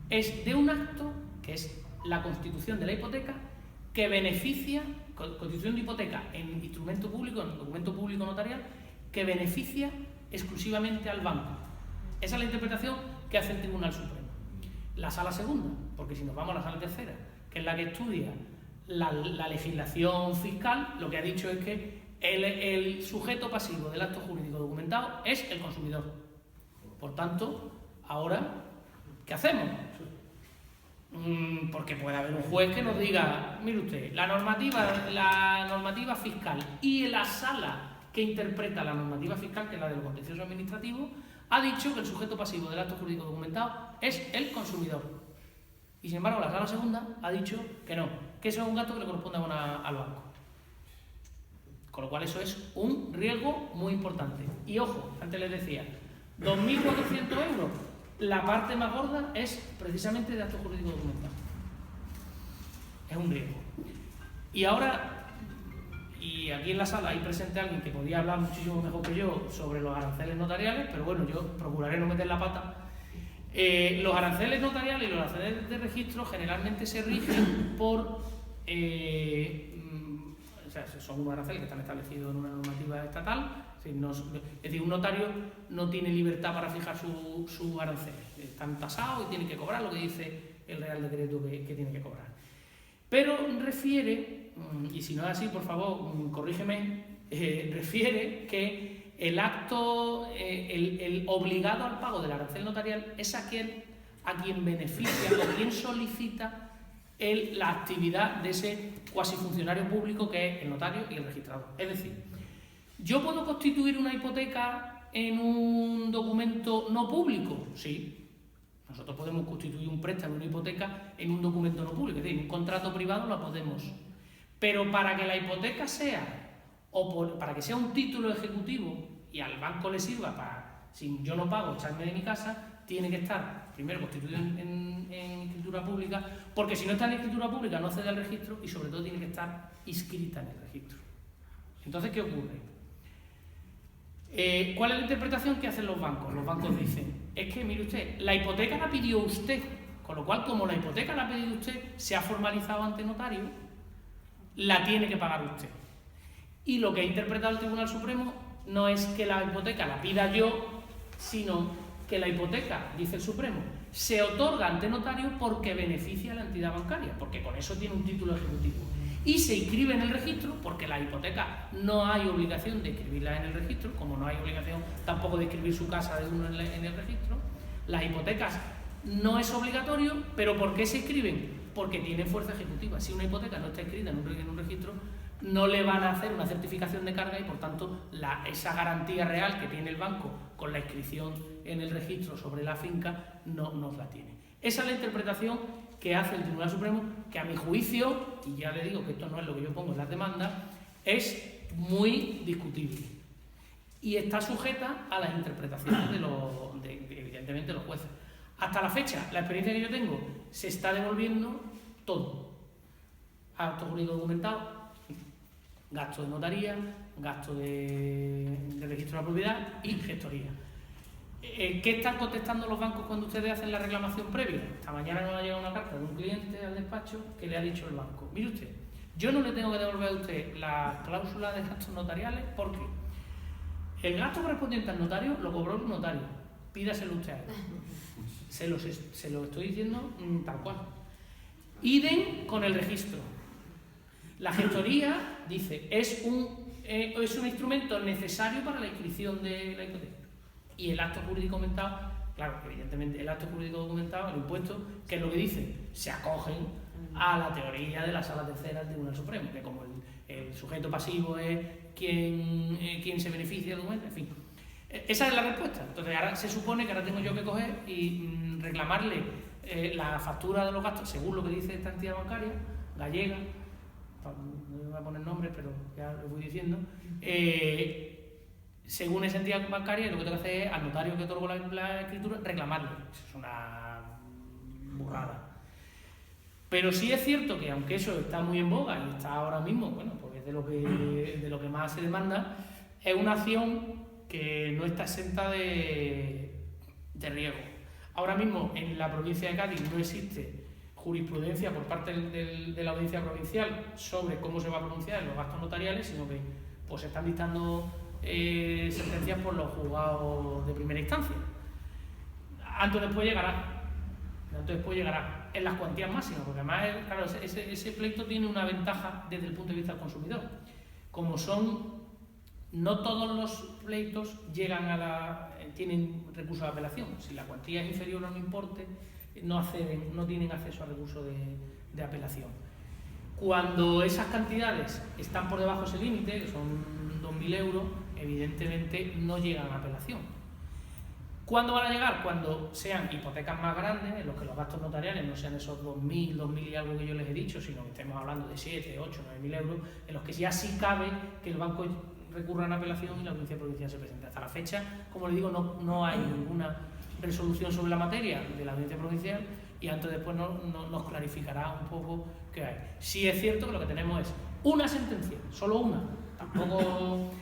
es de un acto que es la constitución de la hipoteca, que beneficia, constitución de hipoteca en instrumento público, en documento público notarial, que beneficia exclusivamente al banco. Esa es la interpretación que hace el Tribunal Supremo. La Sala Segunda, porque si nos vamos a la Sala Tercera, que es la que estudia la legislación fiscal, lo que ha dicho es que el sujeto pasivo del acto jurídico documentado es el consumidor. Por tanto, ahora, ¿qué hacemos? Porque puede haber un juez que nos diga, mire usted, la normativa fiscal y la sala que interpreta la normativa fiscal, que es la del contencioso administrativo, ha dicho que el sujeto pasivo del acto jurídico documentado es el consumidor. Y sin embargo, la Sala Segunda ha dicho que no, que eso es un gasto que le corresponde abonar al banco. Con lo cual eso es un riesgo muy importante. Y ojo, antes les decía, 2.400 euros, la parte más gorda es precisamente de acto jurídico documentado. Es un riesgo. Y ahora, y aquí en la sala hay presente alguien que podía hablar muchísimo mejor que yo sobre los aranceles notariales, pero bueno, yo procuraré no meter la pata. Los aranceles notariales y los aranceles de registro generalmente se rigen por... o sea, son unos aranceles que están establecidos en una normativa estatal. Es decir, un notario no tiene libertad para fijar sus aranceles. Están tasados y tienen que cobrar lo que dice el Real Decreto que tiene que cobrar. Pero refiere, y si no es así, por favor, corrígeme, refiere que el acto, el obligado al pago del arancel notarial es aquel a quien beneficia o quien solicita la actividad de ese cuasi funcionario público que es el notario y el registrador. Es decir, ¿yo puedo constituir una hipoteca en un documento no público? Sí. Nosotros podemos constituir un préstamo, una hipoteca, en un documento no público, es decir, en un contrato privado lo podemos. Pero para que la hipoteca sea, para que sea un título ejecutivo y al banco le sirva para, si yo no pago, echarme de mi casa, tiene que estar primero constituido en escritura pública, porque si no está en escritura pública no accede al registro y sobre todo tiene que estar inscrita en el registro. Entonces, ¿qué ocurre? ¿Cuál es la interpretación que hacen los bancos? Los bancos dicen, es que, mire usted, la hipoteca la pidió usted, con lo cual, como la hipoteca la ha pedido usted, se ha formalizado ante notario, la tiene que pagar usted. Y lo que ha interpretado el Tribunal Supremo no es que la hipoteca la pida yo, sino que la hipoteca, dice el Supremo, se otorga ante notario porque beneficia a la entidad bancaria, porque con eso tiene un título ejecutivo. Y se inscribe en el registro, porque la hipoteca no hay obligación de inscribirla en el registro, como no hay obligación tampoco de inscribir su casa de uno en el registro. Las hipotecas no es obligatorio, pero ¿por qué se inscriben? porque tiene fuerza ejecutiva. Si una hipoteca no está escrita en un registro, no le van a hacer una certificación de carga y, por tanto, esa garantía real que tiene el banco con la inscripción en el registro sobre la finca no la tiene. Esa es la interpretación que hace el Tribunal Supremo, que a mi juicio, y ya le digo que esto no es lo que yo pongo en las demandas, es muy discutible y está sujeta a las interpretaciones evidentemente, de los jueces. Hasta la fecha, la experiencia que yo tengo, se está devolviendo todo. Acto jurídico documentado, gasto de notaría, gasto de registro de la propiedad y gestoría. ¿Qué están contestando los bancos cuando ustedes hacen la reclamación previa? Esta mañana nos ha llegado una carta de un cliente al despacho que le ha dicho el banco: mire usted, yo no le tengo que devolver a usted la cláusula de gastos notariales porque el gasto correspondiente al notario lo cobró el notario, pídaselo usted a él. Se lo estoy diciendo tal cual. Idem con el registro. La gestoría, dice, es un instrumento necesario para la inscripción de la hipoteca. Y el acto jurídico documentado, claro, evidentemente el acto jurídico documentado, el impuesto, ¿qué es lo que dice? Se acogen a la teoría de la Sala Tercera del Tribunal Supremo, que como el sujeto pasivo es quien se beneficia del documento, en fin. Esa es la respuesta. Entonces ahora se supone que ahora tengo yo que coger y reclamarle la factura de los gastos, según lo que dice esta entidad bancaria, gallega, no voy a poner nombres, pero ya lo voy diciendo, según esa entidad bancaria, lo que tengo que hacer es al notario que otorgó la escritura reclamarle. Eso es una burrada. Pero sí es cierto que, aunque eso está muy en boga y está ahora mismo, bueno, pues es de lo que más se demanda, es una acción que no está exenta de riesgo. Ahora mismo en la provincia de Cádiz no existe jurisprudencia por parte de la audiencia provincial sobre cómo se va a pronunciar en los gastos notariales, sino que pues se están dictando sentencias por los juzgados de primera instancia. Antes o después llegará en las cuantías máximas, porque además, claro, ese pleito tiene una ventaja desde el punto de vista del consumidor. Como no todos los pleitos tienen recurso de apelación. Si la cuantía es inferior a un importe, no tienen acceso a recurso de apelación. Cuando esas cantidades están por debajo de ese límite, que son 2.000 euros, evidentemente no llegan a apelación. ¿Cuándo van a llegar? Cuando sean hipotecas más grandes, en los que los gastos notariales no sean esos 2.000 y algo que yo les he dicho, sino que estemos hablando de 7, 8, 9.000 euros, en los que ya sí cabe que el banco recurra a apelación y la audiencia provincial se presente. Hasta la fecha, como les digo, no hay ninguna resolución sobre la materia de la audiencia provincial y antes después nos clarificará un poco qué hay. Sí es cierto que lo que tenemos es una sentencia, solo una, tampoco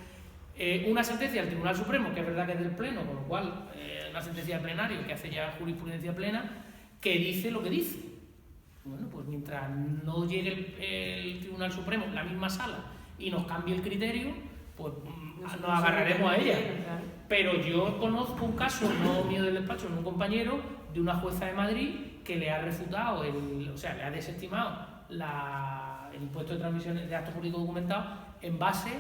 una sentencia del Tribunal Supremo, que es verdad que es del Pleno, con lo cual una sentencia del plenario que hace ya jurisprudencia plena, que dice lo que dice. Bueno, pues mientras no llegue el Tribunal Supremo, la misma sala, y nos cambie el criterio, pues nos agarraremos a ella. Pero yo conozco un caso, no mío del despacho, de un compañero, de una jueza de Madrid que le ha refutado, le ha desestimado el impuesto de transmisiones de actos jurídicos documentados en base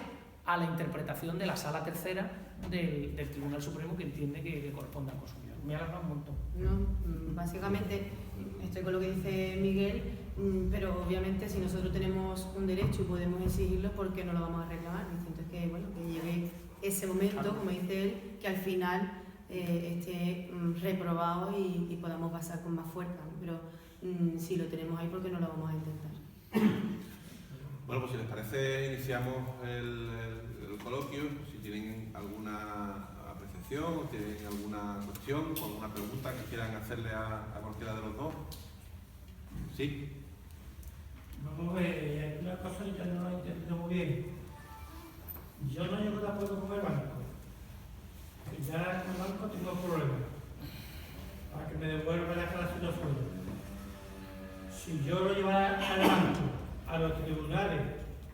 a la interpretación de la Sala Tercera del Tribunal Supremo, que entiende que corresponde al consumidor. Me ha alargado un montón. No, básicamente estoy con lo que dice Miguel, pero obviamente si nosotros tenemos un derecho y podemos exigirlo, ¿por qué no lo vamos a reclamar? Entonces que llegue ese momento, claro, como dice él, que al final esté reprobado y podamos pasar con más fuerza, ¿no? Pero si lo tenemos ahí, ¿por qué no lo vamos a intentar? Bueno, pues si les parece, iniciamos el coloquio. Si tienen alguna apreciación o tienen alguna cuestión o alguna pregunta que quieran hacerle a cualquiera de los dos. ¿Sí? Vamos a ver, hay una cosa que yo no he entendido muy bien. Yo no llego de acuerdo con el banco. Ya con el banco tengo problemas para que me devuelva la declaración de sueldo. Si yo lo llevara al banco, a los tribunales,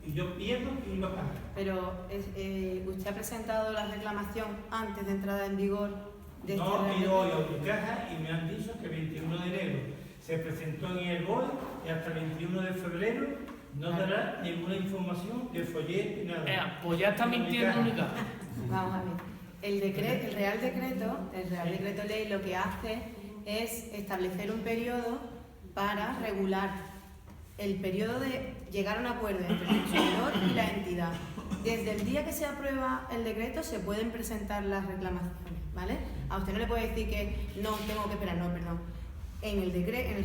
y yo pierdo, y lo pago. Pero usted ha presentado la reclamación antes de entrada en vigor de este No, he ido hoy a Autocaja y me han dicho que el 21 de enero se presentó en el BOE y hasta el 21 de febrero no dará ninguna información de folleto ni nada. Pues ya está mintiendo única. Vamos a ver. El Real Decreto Ley lo que hace es establecer un periodo para regular el periodo de llegar a un acuerdo entre el consumidor y la entidad. Desde el día que se aprueba el decreto se pueden presentar las reclamaciones, ¿vale? A usted no le puede decir que no tengo que esperar, no, perdón. En el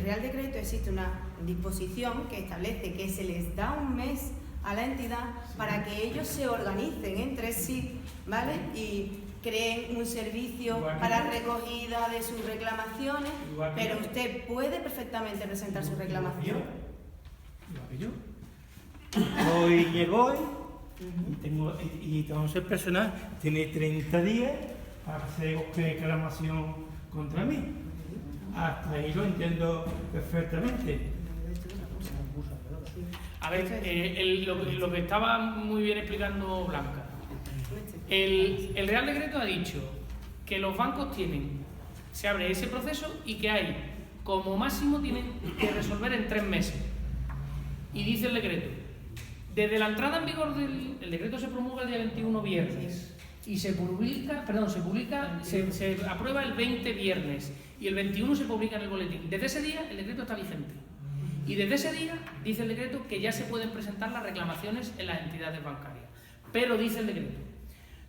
Real Decreto existe una disposición que establece que se les da un mes a la entidad para que ellos se organicen entre sí, ¿vale? Y creen un servicio para recogida de sus reclamaciones, pero usted puede perfectamente presentar su reclamación. Igual que yo. Hoy llegó hoy y tengo que ser personal, tiene 30 días para hacer reclamación contra mí. Hasta ahí lo entiendo perfectamente. A ver, lo que estaba muy bien explicando Blanca. El Real Decreto ha dicho que los bancos se abre ese proceso y que hay, como máximo, tienen que resolver en 3 meses. Y dice el decreto, desde la entrada en vigor el decreto se promulga el día 21 viernes y se aprueba el 20 viernes y el 21 se publica en el boletín. Desde ese día el decreto está vigente. Y desde ese día dice el decreto que ya se pueden presentar las reclamaciones en las entidades bancarias. Pero dice el decreto,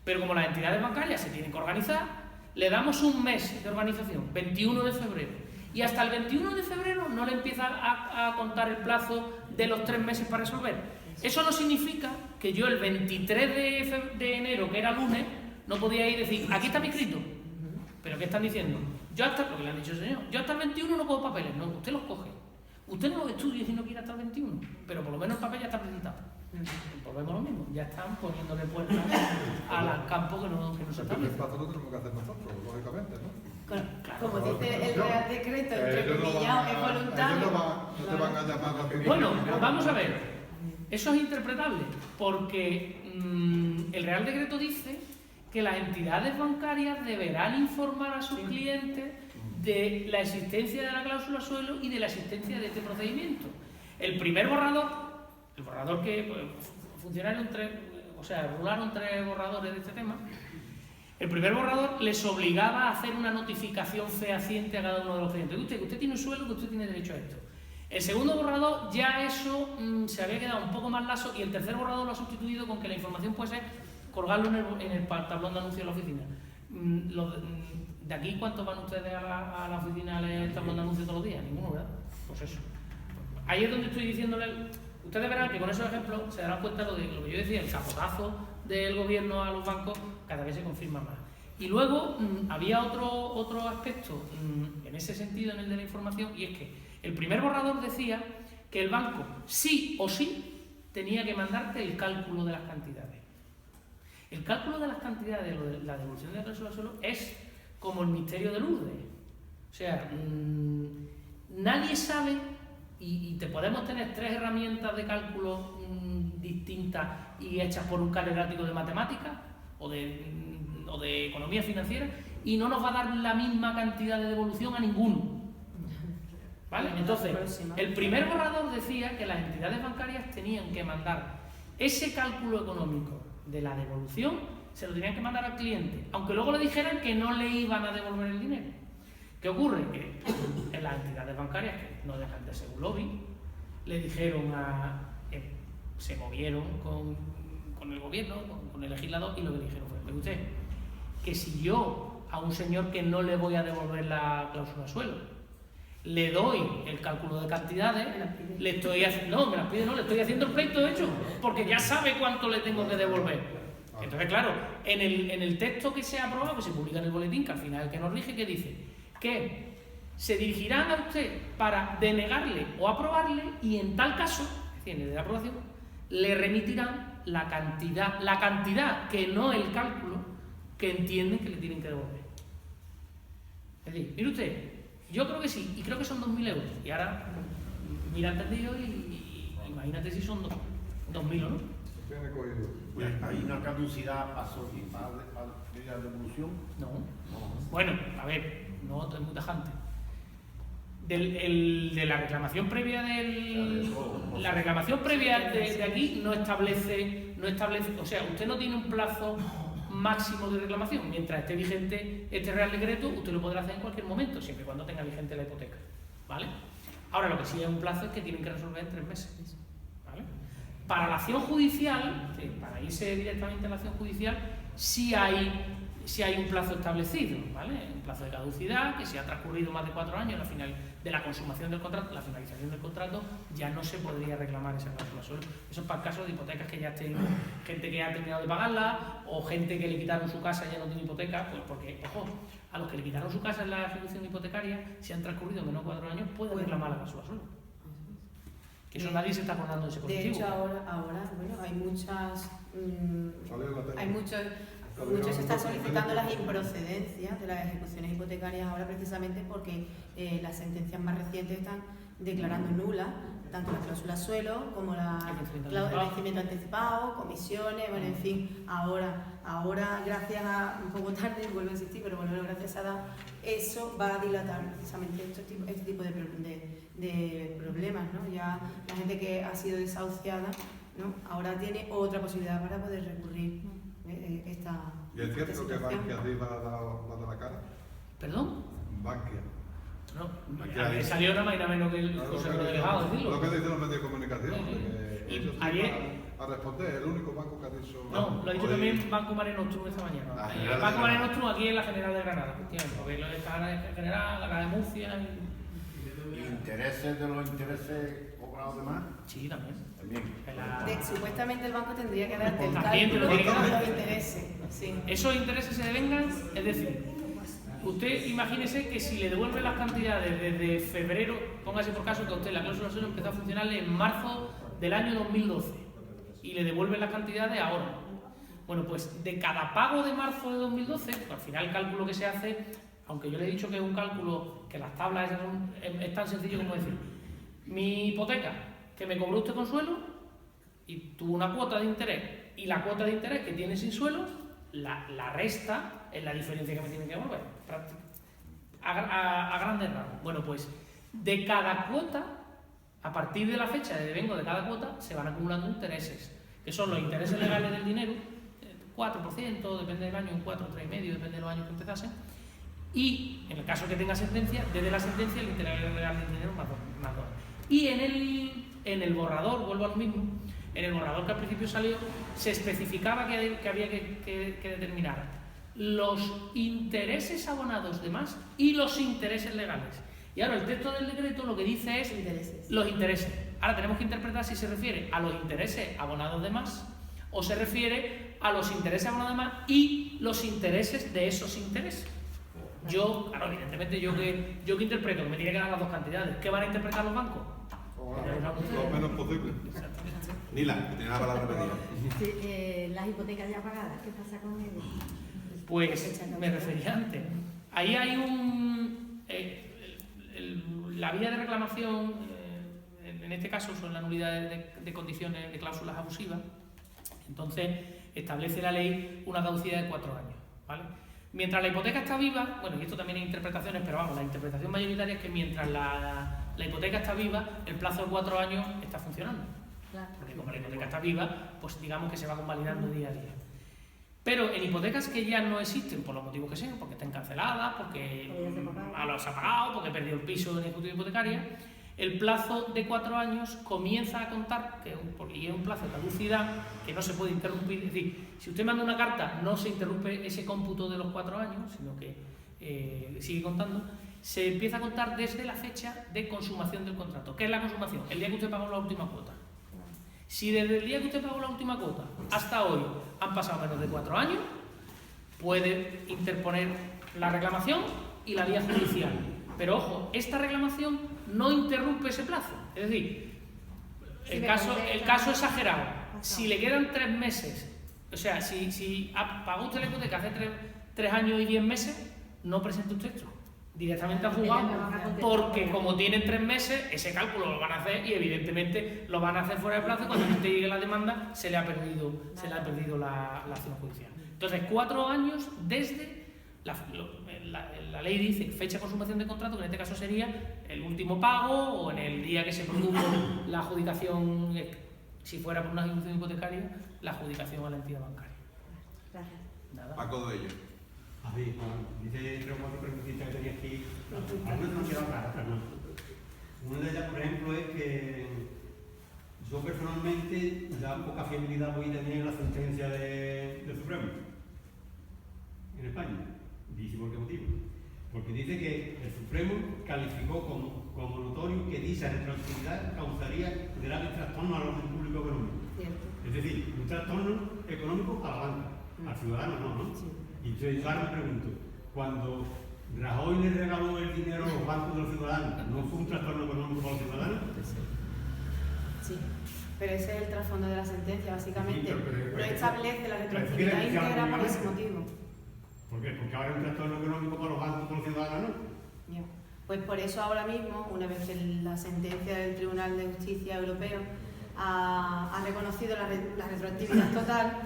pero como las entidades bancarias se tienen que organizar, le damos un mes de organización, 21 de febrero. Y hasta el 21 de febrero no le empieza a contar el plazo de los 3 meses para resolver. Eso no significa que yo el 23 de enero, que era lunes, no podía ir y decir, aquí está mi escrito. ¿Pero qué están diciendo? Yo hasta, lo que le han dicho el señor, yo hasta el 21 no cojo papeles. No, usted los coge. Usted no los estudia si no quiere hasta el 21, pero por lo menos el papel ya está presentado. Volvemos a lo mismo, ya están poniéndole puertas al campo que no se establece. El plazo lo tenemos que hacer nosotros, lógicamente, ¿no? Como dice el Real Decreto, entrecomillado, es voluntario. Ellos no te van a llamar a tu... Bueno, vamos a ver, eso es interpretable, porque el Real Decreto dice que las entidades bancarias deberán informar a sus clientes de la existencia de la cláusula suelo y de la existencia de este procedimiento. El primer borrador, el borrador que rularon 3 borradores de este tema, el primer borrador les obligaba a hacer una notificación fehaciente a cada uno de los clientes. Usted tiene un sueldo, que usted tiene derecho a esto. El segundo borrador ya eso se había quedado un poco más laso y el tercer borrador lo ha sustituido con que la información puede ser colgarlo en el tablón de anuncios de la oficina. ¿De aquí cuántos van ustedes a la oficina a leer el tablón de anuncios todos los días? Ninguno, ¿verdad? Pues eso. Ahí es donde estoy diciéndole... Ustedes verán que con esos ejemplos se darán cuenta de lo que yo decía, el capotazo del gobierno a los bancos cada vez se confirma más. Y luego había otro aspecto en ese sentido, en el de la información, y es que el primer borrador decía que el banco sí o sí tenía que mandarte el cálculo de las cantidades. El cálculo de las cantidades de la devolución de la cláusula suelo es como el misterio de Lourdes. O sea, nadie sabe, y te podemos tener 3 herramientas de cálculo distintas y hechas por un catedrático de matemáticas o de economía financiera, y no nos va a dar la misma cantidad de devolución a ninguno. ¿Vale? Entonces, el primer borrador decía que las entidades bancarias tenían que mandar ese cálculo económico de la devolución, se lo tenían que mandar al cliente, aunque luego le dijeran que no le iban a devolver el dinero. ¿Qué ocurre? Que en las entidades bancarias, que no dejan de ser un lobby, le dijeron se movieron con el gobierno, con el legislador, y lo que le dijeron fue, pero usted, que si yo a un señor que no le voy a devolver la cláusula suelo, le doy el cálculo de cantidades, le estoy haciendo, no, me las pide, no, le estoy haciendo el pleito hecho, porque ya sabe cuánto le tengo que devolver. Entonces, claro, en el texto que se aprueba, que se publica en el boletín, que al final es el que nos rige, que dice que se dirigirán a usted para denegarle o aprobarle, y en tal caso, es decir, en el de la aprobación, le remitirán la cantidad, que no el cálculo, que entienden que le tienen que devolver. Es decir, mire usted, yo creo que sí, y creo que son 2.000 euros. Y ahora, mira entendido y imagínate si son 2.000 o no. ¿Hay una caducidad paso y para la devolución? No. Bueno, a ver, no es muy tajante. De la reclamación previa la reclamación previa de aquí no establece, o sea, usted no tiene un plazo máximo de reclamación. Mientras esté vigente este Real Decreto, usted lo podrá hacer en cualquier momento, siempre y cuando tenga vigente la hipoteca, ¿vale? Ahora, lo que sí hay un plazo es que tienen que resolver en 3 meses. ¿Vale? Para la acción judicial, para irse directamente a la acción judicial, sí hay un plazo establecido, ¿vale? Un plazo de caducidad, que si ha transcurrido más de 4 años la final de la consumación del contrato, la finalización del contrato, ya no se podría reclamar esa cláusula suelo. Eso es para el caso de hipotecas que ya estén, gente que ha terminado de pagarla, o gente que le quitaron su casa y ya no tiene hipoteca, pues porque, ojo, a los que le quitaron su casa en la ejecución hipotecaria, si han transcurrido menos de 4 años, pueden reclamar la cláusula suelo. Que eso nadie se está acordando de ese De positivo. hecho, ahora bueno, hay muchas... Muchos se están solicitando las improcedencias de las ejecuciones hipotecarias ahora precisamente porque las sentencias más recientes están declarando nula tanto la cláusula suelo como el vencimiento anticipado, comisiones, bueno, en fin, ahora gracias a, un poco tarde, vuelvo a insistir, pero bueno, gracias a DA, eso va a dilatar precisamente este tipo de problemas, ¿no? Ya la gente que ha sido desahuciada, ¿no? Ahora tiene otra posibilidad para poder recurrir esta ¿Y es cierto que Bankia arriba va a dar la cara? ¿Perdón? Bankia. No, salió nada más y nada menos que el consejero delegado, decirlo. Lo que dicen los medios de comunicación, Y ellos ayer, a responder, el único banco que ha dicho... no, lo ha dicho también Banco Mare Nostrum esta mañana. El Banco Mare Nostrum aquí en la General de Granada, efectivamente, porque lo está en General, la de Murcia ¿Y intereses de los intereses cobrados de más? Sí, también. Supuestamente el banco tendría que darte el También te lo cálculo tiene que de dar. los intereses. Sí. Esos intereses se devengan, es decir, usted imagínese que si le devuelven las cantidades desde febrero, póngase por caso que a usted la cláusula suelo empezó a funcionar en marzo del año 2012 y le devuelven las cantidades ahora. Bueno, pues de cada pago de marzo de 2012, pues al final el cálculo que se hace, aunque yo le he dicho que es un cálculo que las tablas es tan sencillo como decir, mi hipoteca que me cobró usted con suelo y tuvo una cuota de interés y la cuota de interés que tiene sin suelo, la resta es la diferencia que me tienen que devolver a grandes rasgos. Bueno, pues de cada cuota, a partir de la fecha de devengo de cada cuota, se van acumulando intereses, que son los intereses legales del dinero, 4%, depende del año, un 4, 3,5, depende de los años que empezasen, y en el caso que tenga sentencia, desde la sentencia el interés legal del dinero más 2. Y en el borrador, vuelvo a lo mismo, en el borrador que al principio salió, se especificaba que había que determinar los intereses abonados de más y los intereses legales. Y ahora el texto del decreto lo que dice es los intereses. Ahora tenemos que interpretar si se refiere a los intereses abonados de más o se refiere a los intereses abonados de más y los intereses de esos intereses. Yo, claro, evidentemente, yo que interpreto, que me tiene que dar las dos cantidades. ¿Qué van a interpretar los bancos? Lo menos posible. Nila, que tiene la palabra pedida. Sí, las hipotecas ya pagadas, ¿qué pasa con ellas? Pues me refería antes. Ahí hay la vía de reclamación, en este caso son la nulidad de condiciones de cláusulas abusivas. Entonces establece la ley una caducidad de 4 años, ¿vale? Mientras la hipoteca está viva, bueno, y esto también hay interpretaciones, pero vamos, la interpretación mayoritaria es que mientras la hipoteca está viva, el plazo de 4 años está funcionando. Claro. Porque como la hipoteca está viva, pues digamos que se va convalidando día a día. Pero en hipotecas que ya no existen, por los motivos que sean, porque están canceladas, porque se ha pagado, porque perdió el piso en ejecución hipotecaria, el plazo de 4 años comienza a contar, y es un plazo de caducidad que no se puede interrumpir. Es decir, si usted manda una carta, no se interrumpe ese cómputo de los 4 años, sino que sigue contando. Se empieza a contar desde la fecha de consumación del contrato. ¿Qué es la consumación? El día que usted pagó la última cuota. Si desde el día que usted pagó la última cuota hasta hoy han pasado menos de 4 años, puede interponer la reclamación y la vía judicial. Pero ojo, esta reclamación no interrumpe ese plazo. Es decir, el caso exagerado, si le quedan 3 meses, o sea, si pagó usted la hipoteca hace 3 años y 10 meses, no presente usted esto directamente al juzgado, porque como tienen 3 meses, ese cálculo lo van a hacer y evidentemente lo van a hacer fuera de plazo y cuando usted llegue la demanda se le ha perdido la acción judicial. Entonces, 4 años desde la ley dice fecha de consumación de contrato, que en este caso sería el último pago o en el día que se produjo la adjudicación, si fuera por una ejecución hipotecaria, la adjudicación a la entidad bancaria. Gracias. Nada. Paco de ello. A ver, dice 3 o 4 preguntitas que tenía aquí. Algunas no han quedado claras, pero no. Una de ellas, por ejemplo, es que yo personalmente ya poca fiabilidad voy a tener en la sentencia del Supremo en España. Dice por qué motivo. Porque dice que el Supremo calificó como notorio que dicha retroactividad causaría graves trastornos al orden público económico. Es decir, un trastorno económico a la banca, al ciudadano no. Sí. Y entonces yo ahora me pregunto, cuando Rajoy le regaló el dinero a los bancos de los ciudadanos, ¿no fue un trastorno económico para los ciudadanos? Sí, pero ese es el trasfondo de la sentencia, básicamente. Sí, pero no establece la pero retroactividad íntegra por ese obviamente. motivo. ¿Por qué? Porque ahora es un trastorno económico para los bancos, para los ciudadanos, ¿no? Ya. Pues por eso ahora mismo, una vez que la sentencia del Tribunal de Justicia Europeo ha reconocido la retroactividad total,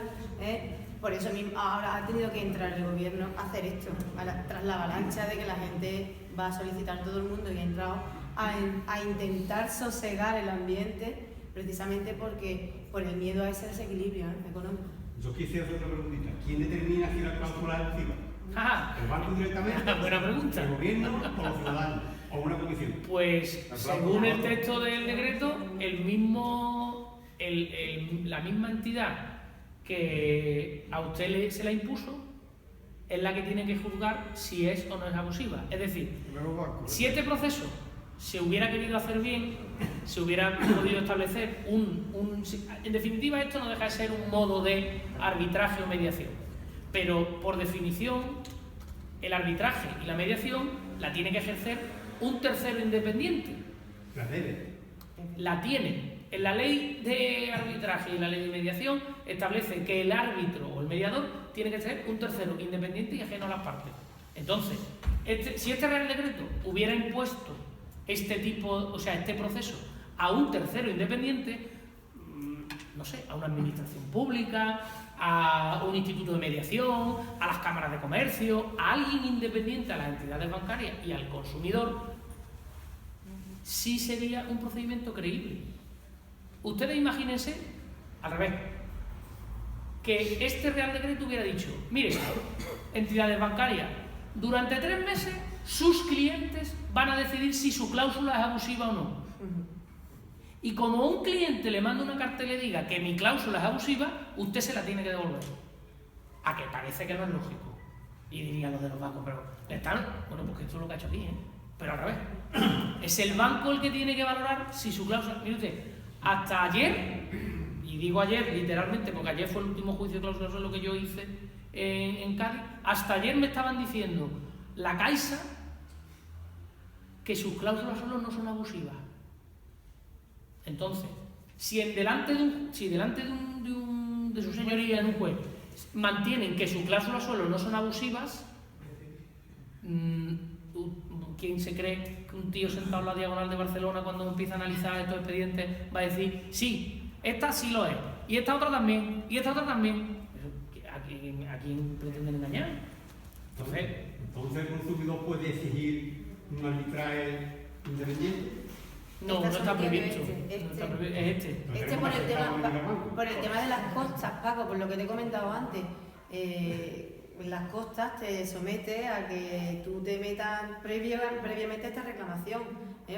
por eso mismo ahora ha tenido que entrar el gobierno a hacer esto, tras la avalancha de que la gente va a solicitar todo el mundo y ha entrado a intentar sosegar el ambiente, precisamente por el miedo a ese desequilibrio económico. Yo quisiera hacer otra preguntita. ¿Quién determina si la cláusula es abusiva? Ah, ¿El banco directamente? buena pregunta. ¿El gobierno o los ciudadanos? ¿O una comisión? Pues según el texto del decreto, la misma entidad que a usted se la impuso es la que tiene que juzgar si es o no es abusiva. Es decir, si este proceso se hubiera querido hacer bien, se hubiera podido establecer en definitiva, esto no deja de ser un modo de arbitraje o mediación, pero por definición el arbitraje y la mediación la tiene que ejercer un tercero independiente. La debe. La tiene. En la ley de arbitraje y la ley de mediación establece que el árbitro o el mediador tiene que ser un tercero independiente y ajeno a las partes. Entonces, si este Real Decreto hubiera impuesto este proceso a un tercero independiente, no sé, a una administración pública, a un instituto de mediación, a las cámaras de comercio, a alguien independiente, a las entidades bancarias y al consumidor, sí sería un procedimiento creíble. Ustedes imagínense, al revés, que este Real Decreto hubiera dicho, mire, entidades bancarias, durante 3 meses sus clientes van a decidir si su cláusula es abusiva o no. Y como un cliente le manda una carta y le diga que mi cláusula es abusiva, usted se la tiene que devolver. A que parece que no es lógico. Y dirían los de los bancos, pero bueno, porque esto es lo que ha hecho aquí, pero al revés. Es el banco el que tiene que valorar si su cláusula... Mire usted, hasta ayer, y digo ayer literalmente porque ayer fue el último juicio de cláusula suelo que yo hice en Cádiz, hasta ayer me estaban diciendo la Caixa que sus cláusulas suelo no son abusivas. Entonces, si delante de su señoría en un juez mantienen que sus cláusulas suelo no son abusivas, ¿quién se cree que un tío sentado en la diagonal de Barcelona cuando empieza a analizar estos expedientes va a decir, sí, esta sí lo es, y esta otra también, y esta otra también? ¿A quién pretenden engañar? Entonces el consumidor puede exigir un arbitraje independiente. No, no está previsto. Es por el tema de las costas, Paco, por lo que te he comentado antes. Las costas te somete a que tú te metas previamente a esta reclamación,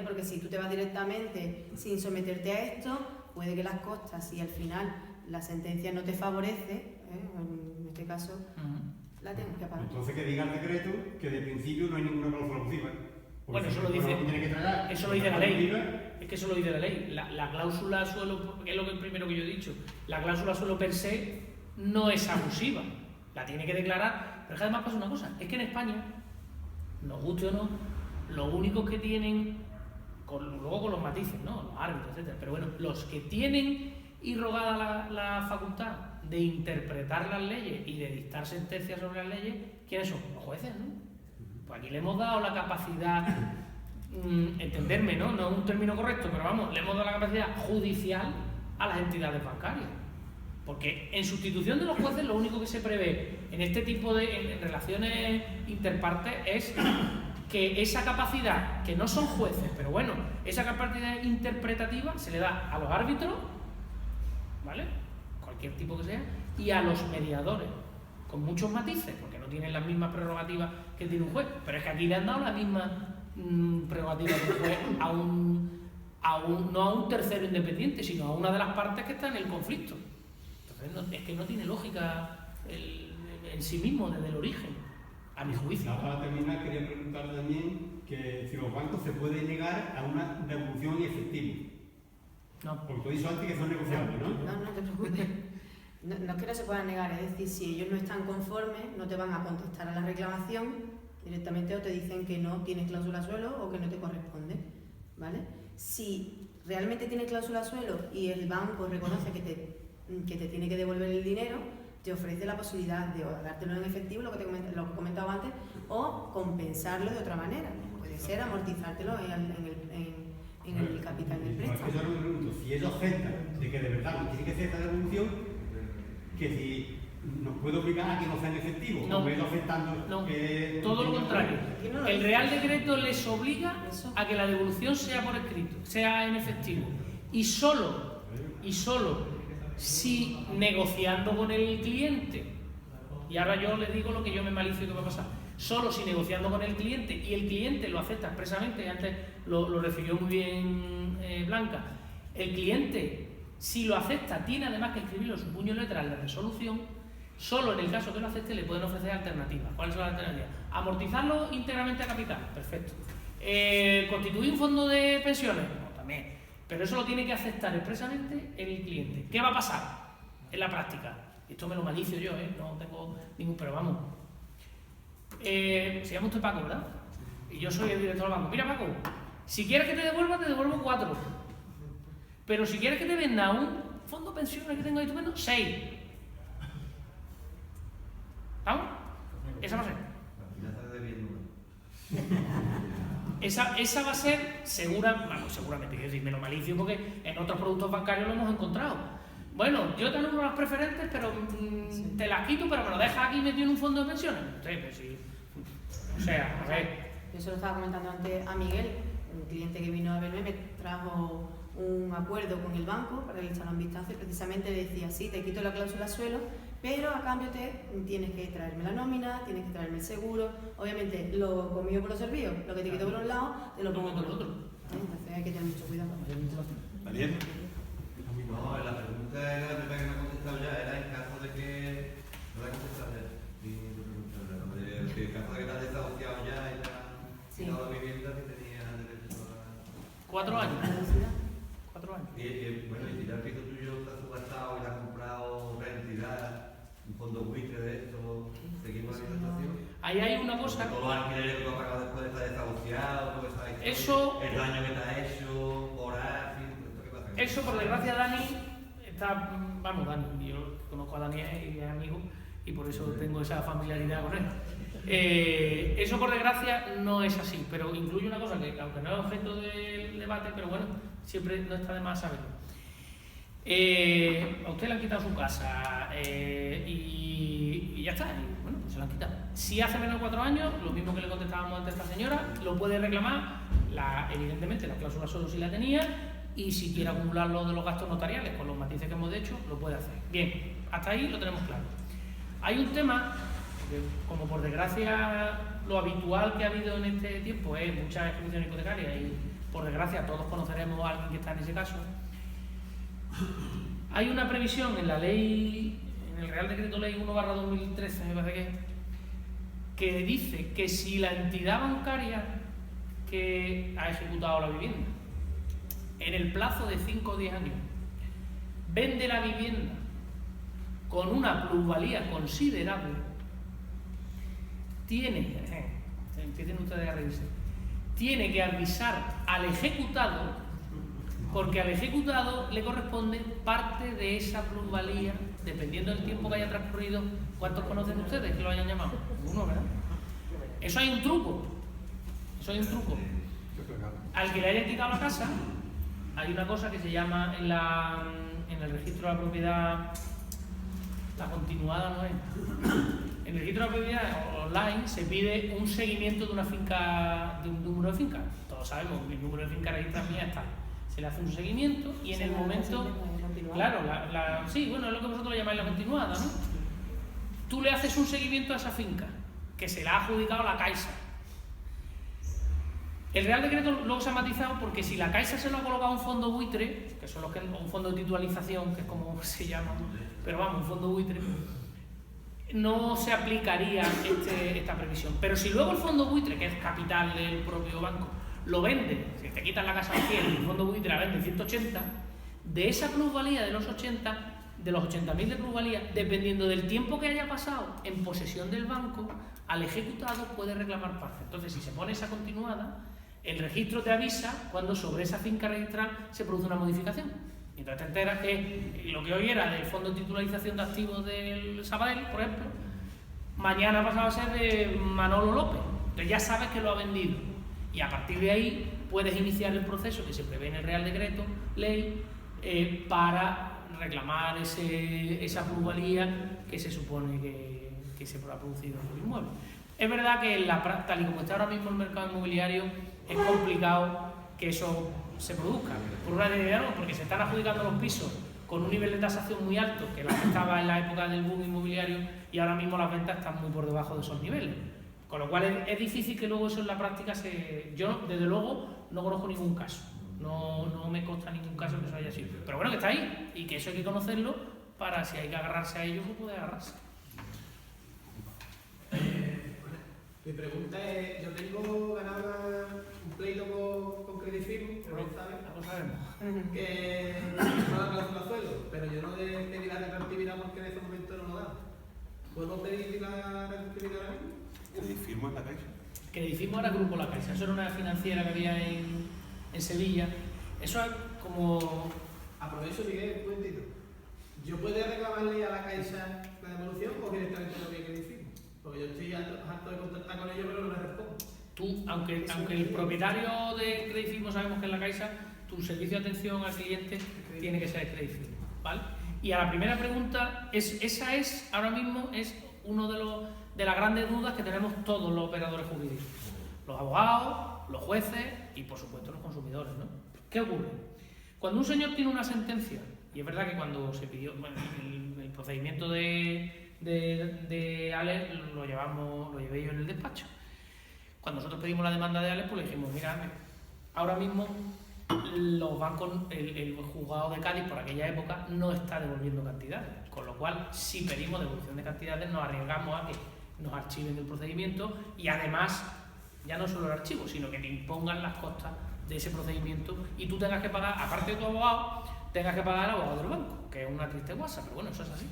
porque si tú te vas directamente sin someterte a esto, puede que las costas, si al final la sentencia no te favorece, en este caso, la tengas que pagar. Entonces que diga el decreto que de principio no hay ninguna cláusula abusiva. Bueno, eso lo dice la ley. Es que eso lo dice la ley. La cláusula suelo, que es lo primero que yo he dicho, la cláusula suelo per se no es abusiva. La tiene que declarar. Pero es que además pasa una cosa, es que en España, nos guste o no, los únicos que tienen, luego con los matices, ¿no? Los árbitros, etcétera, pero bueno, los que tienen irrogada la facultad de interpretar las leyes y de dictar sentencias sobre las leyes, ¿quiénes son? Los jueces, ¿no? Pues aquí le hemos dado la capacidad, entenderme, ¿no? No es un término correcto, pero vamos, le hemos dado la capacidad judicial a las entidades bancarias. Porque en sustitución de los jueces, lo único que se prevé en este tipo de en relaciones interpartes es que esa capacidad, que no son jueces, pero bueno, esa capacidad interpretativa se le da a los árbitros, ¿vale? Cualquier tipo que sea, y a los mediadores, con muchos matices, porque no tienen las mismas prerrogativas que tiene un juez, pero es que aquí le han dado la misma prerrogativa del juez no a un tercero independiente, sino a una de las partes que está en el conflicto. Entonces es que no tiene lógica en sí mismo desde el origen, a mi juicio. Para terminar, quería preguntar también que si los bancos se pueden negar a una devolución en efectivo. No. Porque tú dices antes que son negociables, ¿no? No te preocupes. No es que no se puedan negar, es decir, si ellos no están conformes, no te van a contestar a la reclamación directamente o te dicen que no tienes cláusula suelo o que no te corresponde, ¿vale? Si realmente tienes cláusula suelo y el banco reconoce que te tiene que devolver el dinero, te ofrece la posibilidad de dártelo en efectivo, lo que he comentado antes, o compensarlo de otra manera. Puede ser amortizártelo en el capital del préstamo. Yo me pregunto, si ellos aceptan de que de verdad no tiene que hacer esta devolución, que si nos puede obligar a que no sea en efectivo, No. o ellos aceptando No, que... todo lo contrario. Aquí no lo El dice. Real Decreto les obliga Eso. a que la devolución sea por escrito, sea en efectivo. Y solo si negociando con el cliente, y ahora yo les digo lo que yo me malicio que va a pasar, solo si negociando con el cliente y el cliente lo acepta expresamente, y antes lo refirió muy bien Blanca, el cliente si lo acepta tiene además que escribirlo en su puño y letra en la resolución. Solo en el caso que lo acepte le pueden ofrecer alternativas. ¿Cuáles son las alternativas? Amortizarlo íntegramente a capital, perfecto. ¿Constituir un fondo de pensiones? No, también. Pero eso lo tiene que aceptar expresamente el cliente. ¿Qué va a pasar en la práctica? Esto me lo malicio yo, no tengo ningún... Pero vamos. Se llama usted Paco, ¿verdad? Y yo soy el director del banco. Mira, Paco, si quieres que te devuelvo 4. Pero si quieres que te venda un fondo de pensiones que tengo ahí, tú vendes 6. ¿Vamos? Esa va a ser. Esa va a ser seguramente, quiero decir, menos malicio porque en otros productos bancarios lo hemos encontrado. Bueno, yo tengo unas preferentes, pero te las quito, pero me lo dejas aquí metido en un fondo de pensiones. Entonces, pues sí. O sea, a ver. Yo se lo estaba comentando antes a Miguel, un cliente que vino a verme, me trajo un acuerdo con el banco para que le echara un vistazo y precisamente decía, sí, te quito la cláusula suelo, pero a cambio tienes que traerme la nómina, tienes que traerme el seguro, obviamente lo conmigo por los servicios, lo que te quito por un lado, te lo pongo por el otro. Entonces hay que tener mucho cuidado. Daniel. No, la pregunta era la primera que me ha contestado ya, era en caso de que... No la he contestado ya. En caso de que te has desahuciado ya y te han quitado la vivienda que tenía derecho a... 4 años. 4 años. Bueno, y si ya el piso tuyo está subastado y lo has comprado otra entidad, un fondo buitre de esto, seguimos la situación. Ahí hay una cosa. Todos los alquileres que tú has pagado después de estar desahuciado, todo esa historia, Eso. el daño que te ha hecho, horar, en fin, ¿esto qué pasa? Eso, por desgracia, Dani está. Vamos, Dani, yo conozco a Dani y es amigo y por eso tengo esa familiaridad con él. Eso, por desgracia, no es así, pero incluye una cosa que, aunque no es objeto del debate, pero bueno, siempre no está de más saberlo. A usted le han quitado su casa y ya está, y bueno, pues se la han quitado. Si hace menos de 4 años, lo mismo que le contestábamos antes a esta señora, lo puede reclamar, evidentemente la cláusula solo si la tenía, y si quiere acumular lo de los gastos notariales con los matices que hemos hecho, lo puede hacer. Bien, hasta ahí lo tenemos claro. Hay un tema, que, como por desgracia lo habitual que ha habido en este tiempo es muchas ejecuciones hipotecarias y por desgracia todos conoceremos a alguien que está en ese caso. Hay una previsión en la ley, en el Real Decreto Ley 1/2013, me parece que dice que si la entidad bancaria que ha ejecutado la vivienda en el plazo de 5 o 10 años vende la vivienda con una plusvalía considerable, empiecen ustedes a revisar, tiene que avisar al ejecutado, porque al ejecutado le corresponde parte de esa plusvalía, dependiendo del tiempo que haya transcurrido. ¿Cuántos conocen ustedes que lo hayan llamado? Uno, ¿verdad? Eso hay un truco. Al que le hayan quitado la casa, hay una cosa que se llama en el registro de la propiedad, la continuada no es. En el registro de la propiedad online se pide un seguimiento de una finca, de un número de finca. Todos sabemos que el número de finca registrada mía está. Se le hace un seguimiento y en el momento, claro, sí, bueno, es lo que vosotros llamáis la continuada, ¿no? Tú le haces un seguimiento a esa finca, que se la ha adjudicado la Caixa. El Real Decreto luego se ha matizado porque si la Caixa se lo ha colocado a un fondo buitre, que son los que un fondo de titularización, que es como se llama, pero vamos, un fondo buitre, no se aplicaría esta previsión. Pero si luego el fondo buitre, que es capital del propio banco, lo vende, si te quitan la casa al 100 y el fondo buitre la vende en 180, de esa plusvalía de los 80, de los 80.000 de plusvalía, dependiendo del tiempo que haya pasado en posesión del banco, al ejecutado puede reclamar parte. Entonces, si se pone esa continuada, el registro te avisa cuando sobre esa finca registral se produce una modificación. Y entonces te enteras que lo que hoy era del fondo de titularización de activos del Sabadell, por ejemplo, mañana ha pasado a ser de Manolo López. Entonces ya sabes que lo ha vendido. Y a partir de ahí puedes iniciar el proceso que se prevé en el Real Decreto Ley para reclamar esa plusvalía que se supone que se ha producido en el inmueble. Es verdad que tal y como está ahora mismo el mercado inmobiliario, es complicado que eso se produzca. Por una realidad no, porque se están adjudicando los pisos con un nivel de tasación muy alto, que la que estaba en la época del boom inmobiliario, y ahora mismo las ventas están muy por debajo de esos niveles. Con lo cual es difícil que luego eso en la práctica Yo, desde luego, no conozco ningún caso. No me consta ningún caso que eso haya sido. Pero bueno, que está ahí, y que eso hay que conocerlo para, si hay que agarrarse a ello, pues puede agarrarse. Mi pregunta es, yo tengo ganado un pleito con Credit Firm, que no sabemos, que no da cláusula suelo, pero yo no pedí la retroactividad porque en ese momento no lo da. ¿Puedo pedir la retroactividad ahora mismo? ¿Credit Firm es la Caixa? Credit Firm era Grupo La Caixa, eso era una financiera que había en Sevilla. Eso es como... Aprovecho, Miguel, un momentito. ¿Yo puedo reclamarle a la Caixa la devolución o directamente lo que Credit Firm? Porque yo estoy harto de contactar con ellos, pero no les respondo. Tú, aunque el propietario de Credit Firm sabemos que es la Caixa, tu servicio de atención al cliente tiene que ser Credit Firm, ¿vale? Y a la primera pregunta, esa es ahora mismo uno de las grandes dudas que tenemos todos los operadores jurídicos. Los abogados, los jueces y, por supuesto, los consumidores, ¿no? ¿Qué ocurre? Cuando un señor tiene una sentencia, y es verdad que cuando se pidió el procedimiento de Alex lo llevé yo en el despacho. Cuando nosotros pedimos la demanda de Alex, pues le dijimos, mira, ahora mismo los bancos, el juzgado de Cádiz por aquella época no está devolviendo cantidades, con lo cual si pedimos devolución de cantidades nos arriesgamos a que nos archiven el procedimiento y además ya no solo el archivo, sino que te impongan las costas de ese procedimiento y tú tengas que pagar, aparte de tu abogado, tengas que pagar al abogado del banco, que es una triste guasa, pero bueno, eso es así.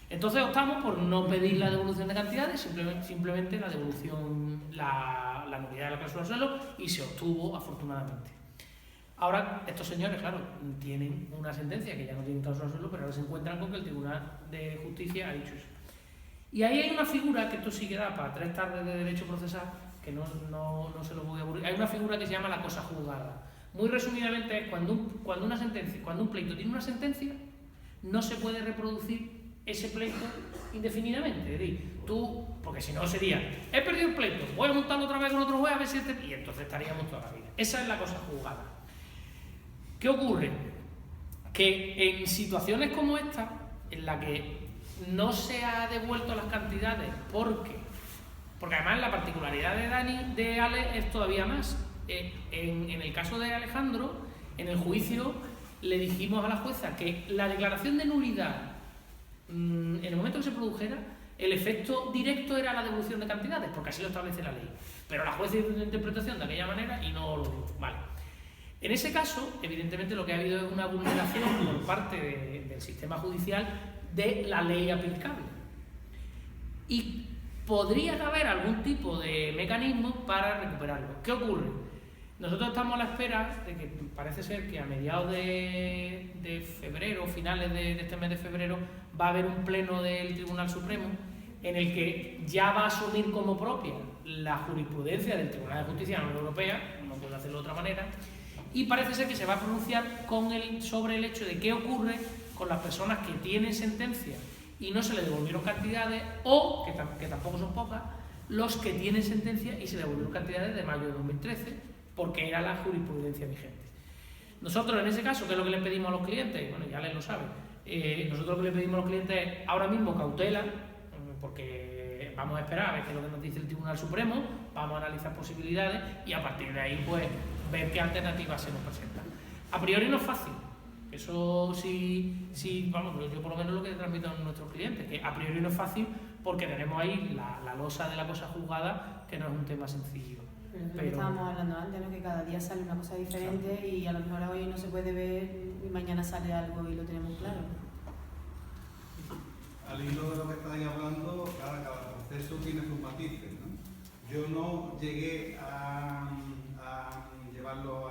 Entonces optamos por no pedir la devolución de cantidades, simplemente la devolución, la nulidad de la cláusula suelo, y se obtuvo afortunadamente. Ahora estos señores, claro, tienen una sentencia que ya no tienen cláusula suelo, pero ahora se encuentran con que el Tribunal de Justicia ha dicho eso. Y ahí hay una figura, que esto sí que da para 3 tardes de derecho procesal, que no se lo voy a aburrir. Hay una figura que se llama la cosa juzgada. Muy resumidamente es cuando un pleito tiene una sentencia, no se puede reproducir ese pleito indefinidamente. Es decir, tú, porque si no sería, he perdido el pleito, voy a montarlo otra vez con otro juez a ver si y entonces estaríamos toda la vida. Esa es la cosa juzgada. ¿Qué ocurre? Que en situaciones como esta, en la que no se ha devuelto las cantidades, porque además la particularidad de Ale es todavía más. En el caso de Alejandro, en el juicio le dijimos a la jueza que la declaración de nulidad, en el momento que se produjera, el efecto directo era la devolución de cantidades, porque así lo establece la ley. Pero la jueza hizo una interpretación de aquella manera y no lo dijo. Vale. En ese caso, evidentemente lo que ha habido es una vulneración por parte del sistema judicial de la ley aplicable. Y podría haber algún tipo de mecanismo para recuperarlo. ¿Qué ocurre? Nosotros estamos a la espera de que parece ser que a mediados de febrero, finales de este mes de febrero, va a haber un pleno del Tribunal Supremo en el que ya va a asumir como propia la jurisprudencia del Tribunal de Justicia de la Unión Europea, no puede hacerlo de otra manera, y parece ser que se va a pronunciar sobre el hecho de qué ocurre con las personas que tienen sentencia y no se le devolvieron cantidades, o, que tampoco son pocas, los que tienen sentencia y se devolvieron cantidades de mayo de 2013, porque era la jurisprudencia vigente. Nosotros en ese caso, ¿qué es lo que le pedimos a los clientes? Bueno, ya les lo saben. Nosotros lo que le pedimos a los clientes es ahora mismo cautela, porque vamos a esperar a ver qué es lo que nos dice el Tribunal Supremo, vamos a analizar posibilidades y a partir de ahí pues ver qué alternativas se nos presentan. A priori no es fácil, eso sí, vamos, yo por lo menos lo que transmito a nuestros clientes, que a priori no es fácil porque tenemos ahí la losa de la cosa juzgada, que no es un tema sencillo. Pero es lo que estábamos hablando antes, ¿no? Que cada día sale una cosa diferente, claro. Y a lo mejor hoy no se puede ver y mañana sale algo y lo tenemos claro. Al hilo de lo que estáis hablando, cada proceso tiene sus matices, ¿no? Yo no llegué a llevarlo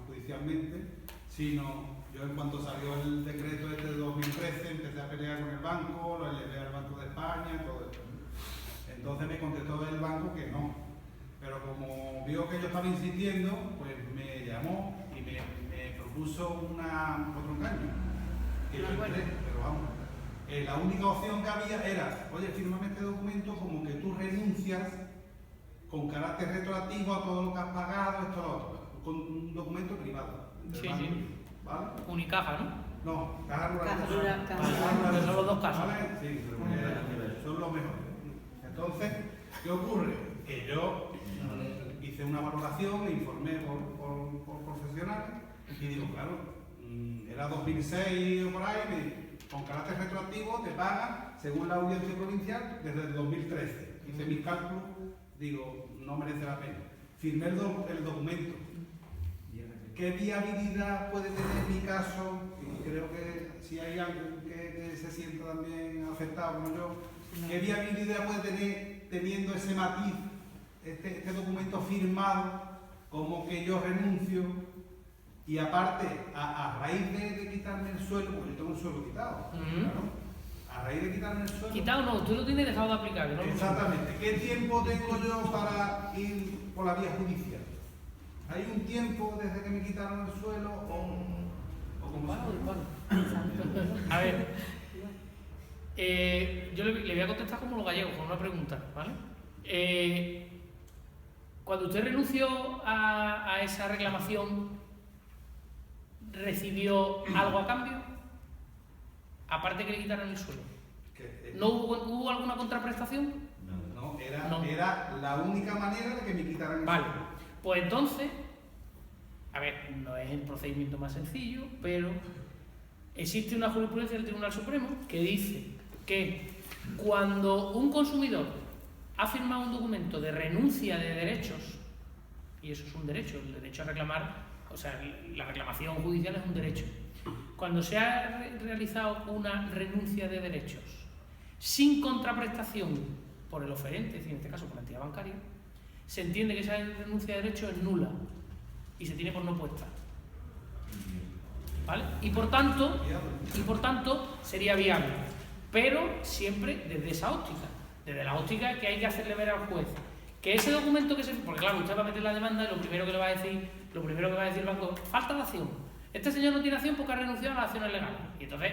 judicialmente, sino yo en cuanto salió el decreto este de 2013 empecé a pelear con el banco, lo elevé al Banco de España, todo esto. Entonces me contestó el banco que no, pero como vio que yo estaba insistiendo, pues me llamó y me propuso otro engaño, que yo entré, pero vamos. La única opción que había era, oye, fírmame este documento como que tú renuncias con carácter retroactivo a todo lo que has pagado, esto, lo otro, con un documento privado. Sí, sí. ¿Vale? Unicaja, ¿no? No, Caja Rural. Son los dos casos. ¿Vale? Sí, son los mejores. Entonces, ¿qué ocurre? Que yo hice una valoración, me informé por profesionales y digo, claro, era 2006 o por ahí, con carácter retroactivo te pagan según la audiencia provincial desde el 2013. Hice mis cálculos, digo, no merece la pena. Firmé el documento. ¿Qué viabilidad puede tener mi caso? Y creo que si hay alguien que se sienta también afectado como yo, ¿qué viabilidad puede tener teniendo ese matiz, este documento firmado, como que yo renuncio? Y aparte, a raíz de quitarme el suelo, porque yo tengo un suelo quitado, claro, a raíz de quitarme el suelo... Quitado no, tú lo tienes dejado de aplicar, ¿no? Exactamente. ¿Qué tiempo tengo yo para ir por la vía judicial? ¿Hay un tiempo desde que me quitaron el suelo o como A ver, yo le voy a contestar como los gallegos, con una pregunta, ¿vale? Cuando usted renunció a esa reclamación, ¿recibió algo a cambio? Aparte que le quitaran el suelo. ¿No hubo alguna contraprestación? No, era la única manera de que me quitaran el vale. suelo. Pues entonces, a ver, no es el procedimiento más sencillo, pero existe una jurisprudencia del Tribunal Supremo que dice que cuando un consumidor ha firmado un documento de renuncia de derechos, y eso es un derecho, el derecho a reclamar, o sea, la reclamación judicial es un derecho. Cuando se ha realizado una renuncia de derechos sin contraprestación por el oferente, es decir, en este caso por la entidad bancaria, se entiende que esa renuncia de derechos es nula y se tiene por no puesta. ¿Vale? Y por tanto sería viable, pero siempre desde esa óptica, desde la óptica que hay que hacerle ver al juez que ese documento que se... Porque claro, usted va a meter la demanda y lo primero que va a decir el banco, falta de acción. Este señor no tiene acción porque ha renunciado a las acciones legales. Y entonces,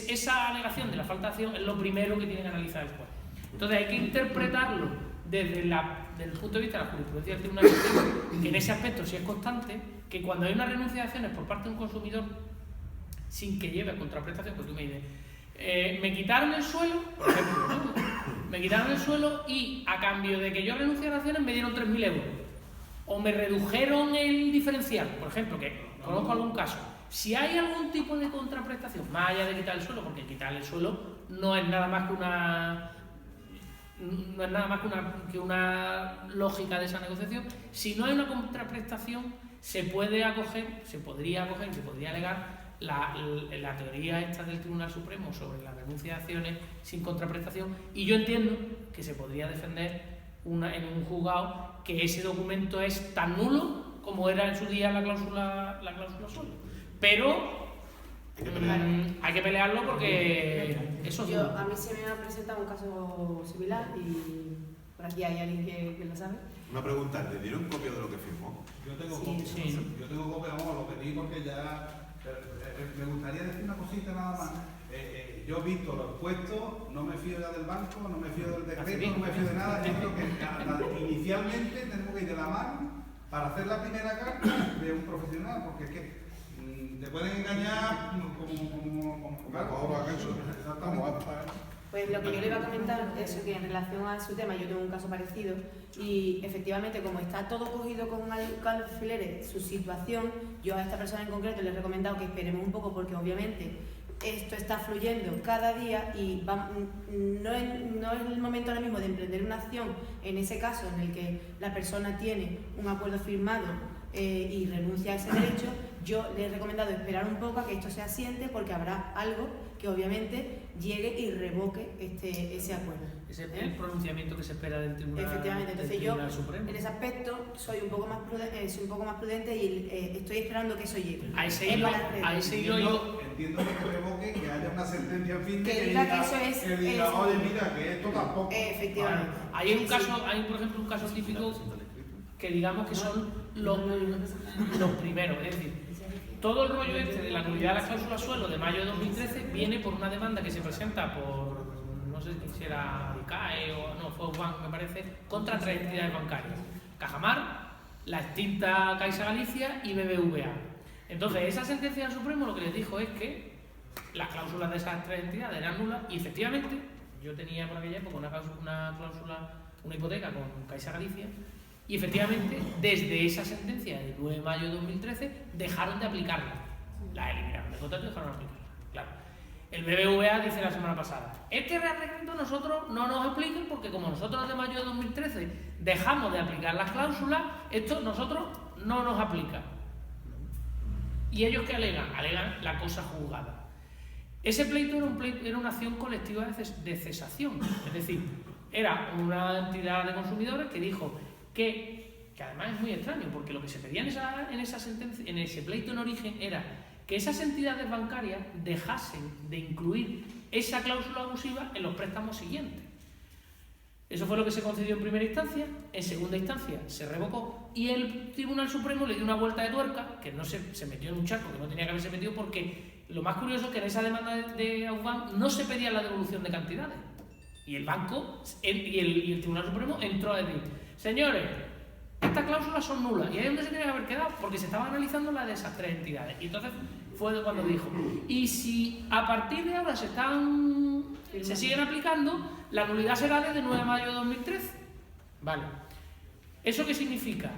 esa alegación de la falta de acción es lo primero que tiene que analizar el juez. Entonces hay que interpretarlo desde el punto de vista de la jurisprudencia del Tribunal Supremo, que en ese aspecto sí es constante, que cuando hay una renuncia de acciones por parte de un consumidor, sin que lleve a contraprestación, pues tú me dices, me quitaron el suelo, por ejemplo, ¿no? Me quitaron el suelo y a cambio de que yo renuncie a las acciones me dieron 3.000 euros. O me redujeron el diferencial, por ejemplo, que conozco algún caso. Si hay algún tipo de contraprestación, más allá de quitar el suelo, porque quitar el suelo no es nada más que una lógica de esa negociación. Si no hay una contraprestación, se podría alegar la teoría esta del Tribunal Supremo sobre la renuncia de acciones sin contraprestación, y yo entiendo que se podría defender en un juzgado que ese documento es tan nulo como era en su día la cláusula suelo. Pero hay que pelearlo porque eso es a mí se me ha presentado un caso similar y por aquí hay alguien que lo sabe. Una pregunta, ¿le dieron copia de lo que firmó? Yo tengo copia. Sí. Yo tengo copia, vamos, lo pedí porque ya... me gustaría decir una cosita nada más. Yo he visto los puestos, no me fío ya del banco, no me fío del decreto, no me fío de nada. Yo creo que inicialmente tenemos que ir de la mano para hacer la primera carta de un profesional, porque es que te pueden engañar como ahora eso. exactamente. Pues lo que yo le iba a comentar es que en relación a su tema, yo tengo un caso parecido y efectivamente como está todo cogido con alfileres, su situación, yo a esta persona en concreto le he recomendado que esperemos un poco porque obviamente esto está fluyendo cada día y no es el momento ahora mismo de emprender una acción en ese caso en el que la persona tiene un acuerdo firmado y renuncia a ese derecho. Yo le he recomendado esperar un poco a que esto se asiente porque habrá algo que obviamente llegue y revoque ese acuerdo. Ese es el pronunciamiento que se espera del Tribunal, efectivamente, entonces yo Supremo. En ese aspecto soy un poco más prudente y estoy esperando que eso llegue. A ese hilo yo entiendo que revoque, que haya una sentencia firme que diga que eso es que diga, oye, mira, que esto tampoco. Efectivamente. Bueno, hay por ejemplo un caso típico que digamos que son los primeros, es decir, todo el rollo de la nulidad de las cláusulas suelo de mayo de 2013 viene por una demanda que se presenta por, no sé si era ICAE o no, fue Bank me parece, contra 3 entidades bancarias, Cajamar, la extinta Caixa Galicia y BBVA. Entonces esa sentencia del Supremo lo que les dijo es que las cláusulas de esas 3 entidades eran nulas y efectivamente yo tenía por aquella época una hipoteca con Caixa Galicia. Y efectivamente, desde esa sentencia del 9 de mayo de 2013, dejaron de aplicarla. La eliminaron de contrato y dejaron de aplicarla. Claro. El BBVA dice la semana pasada, este Real Decreto nosotros no nos aplican porque como nosotros de mayo de 2013 dejamos de aplicar las cláusulas, esto nosotros no nos aplica. ¿Y ellos qué alegan? Alegan la cosa juzgada. Ese pleito era una acción colectiva de cesación. Es decir, era una entidad de consumidores que dijo que además es muy extraño, porque lo que se pedía en esa sentencia, en ese pleito en origen, era que esas entidades bancarias dejasen de incluir esa cláusula abusiva en los préstamos siguientes. Eso fue lo que se concedió en primera instancia, en segunda instancia se revocó y el Tribunal Supremo le dio una vuelta de tuerca, que no se metió en un charco que no tenía que haberse metido, porque lo más curioso es que en esa demanda de Auban no se pedía la devolución de cantidades. Y el banco y el Tribunal Supremo entró a decir, señores, estas cláusulas son nulas. Y ahí es donde se tenía que haber quedado, porque se estaba analizando la de esas 3 entidades. Y entonces fue cuando dijo, y si a partir de ahora se siguen aplicando, la nulidad será desde 9 de mayo de 2013. Vale. ¿Eso qué significa?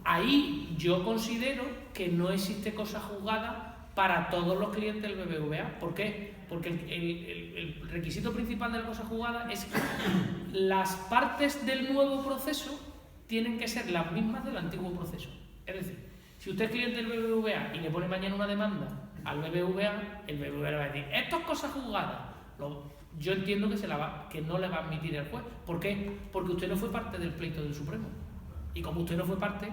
Ahí yo considero que no existe cosa juzgada para todos los clientes del BBVA. ¿Por qué? Porque el requisito principal de la cosa juzgada es que las partes del nuevo proceso tienen que ser las mismas del antiguo proceso. Es decir, si usted es cliente del BBVA y le pone mañana una demanda al BBVA, el BBVA le va a decir, esto es cosa juzgada. Yo entiendo que no le va a admitir el juez. ¿Por qué? Porque usted no fue parte del pleito del Supremo. Y como usted no fue parte,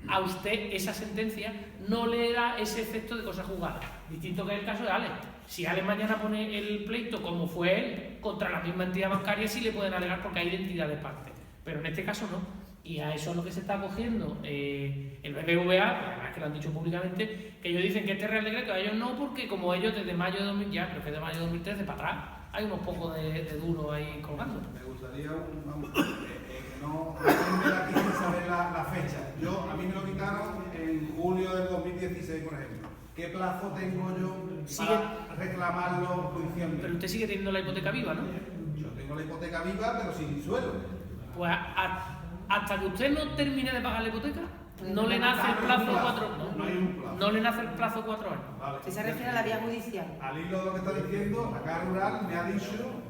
a usted esa sentencia no le da ese efecto de cosa juzgada. Distinto que el caso de Alex. Si Alex mañana pone el pleito como fue él, contra la misma entidad bancaria sí le pueden alegar porque hay identidad de parte. Pero en este caso no. Y a eso es lo que se está acogiendo el BBVA, además que lo han dicho públicamente, que ellos dicen que este Real Decreto, a ellos no, porque como ellos desde mayo de 2000, ya, pero que de mayo de 2013 para atrás, hay unos pocos de duro ahí colgando. Me gustaría que no depende aquí de saber la fecha. A mí me lo quitaron en julio del 2016, por ejemplo. ¿Qué plazo tengo yo para reclamarlo judicialmente? Pero usted sigue teniendo la hipoteca viva, ¿no? Yo tengo la hipoteca viva, pero sin suelo. Pues hasta que usted no termine de pagar la hipoteca, no le nace el plazo 4 años. No hay un plazo. No le nace el plazo 4 años. Vale. Si se refiere a la vía judicial. Al hilo de lo que está diciendo, la Caja Rural me ha dicho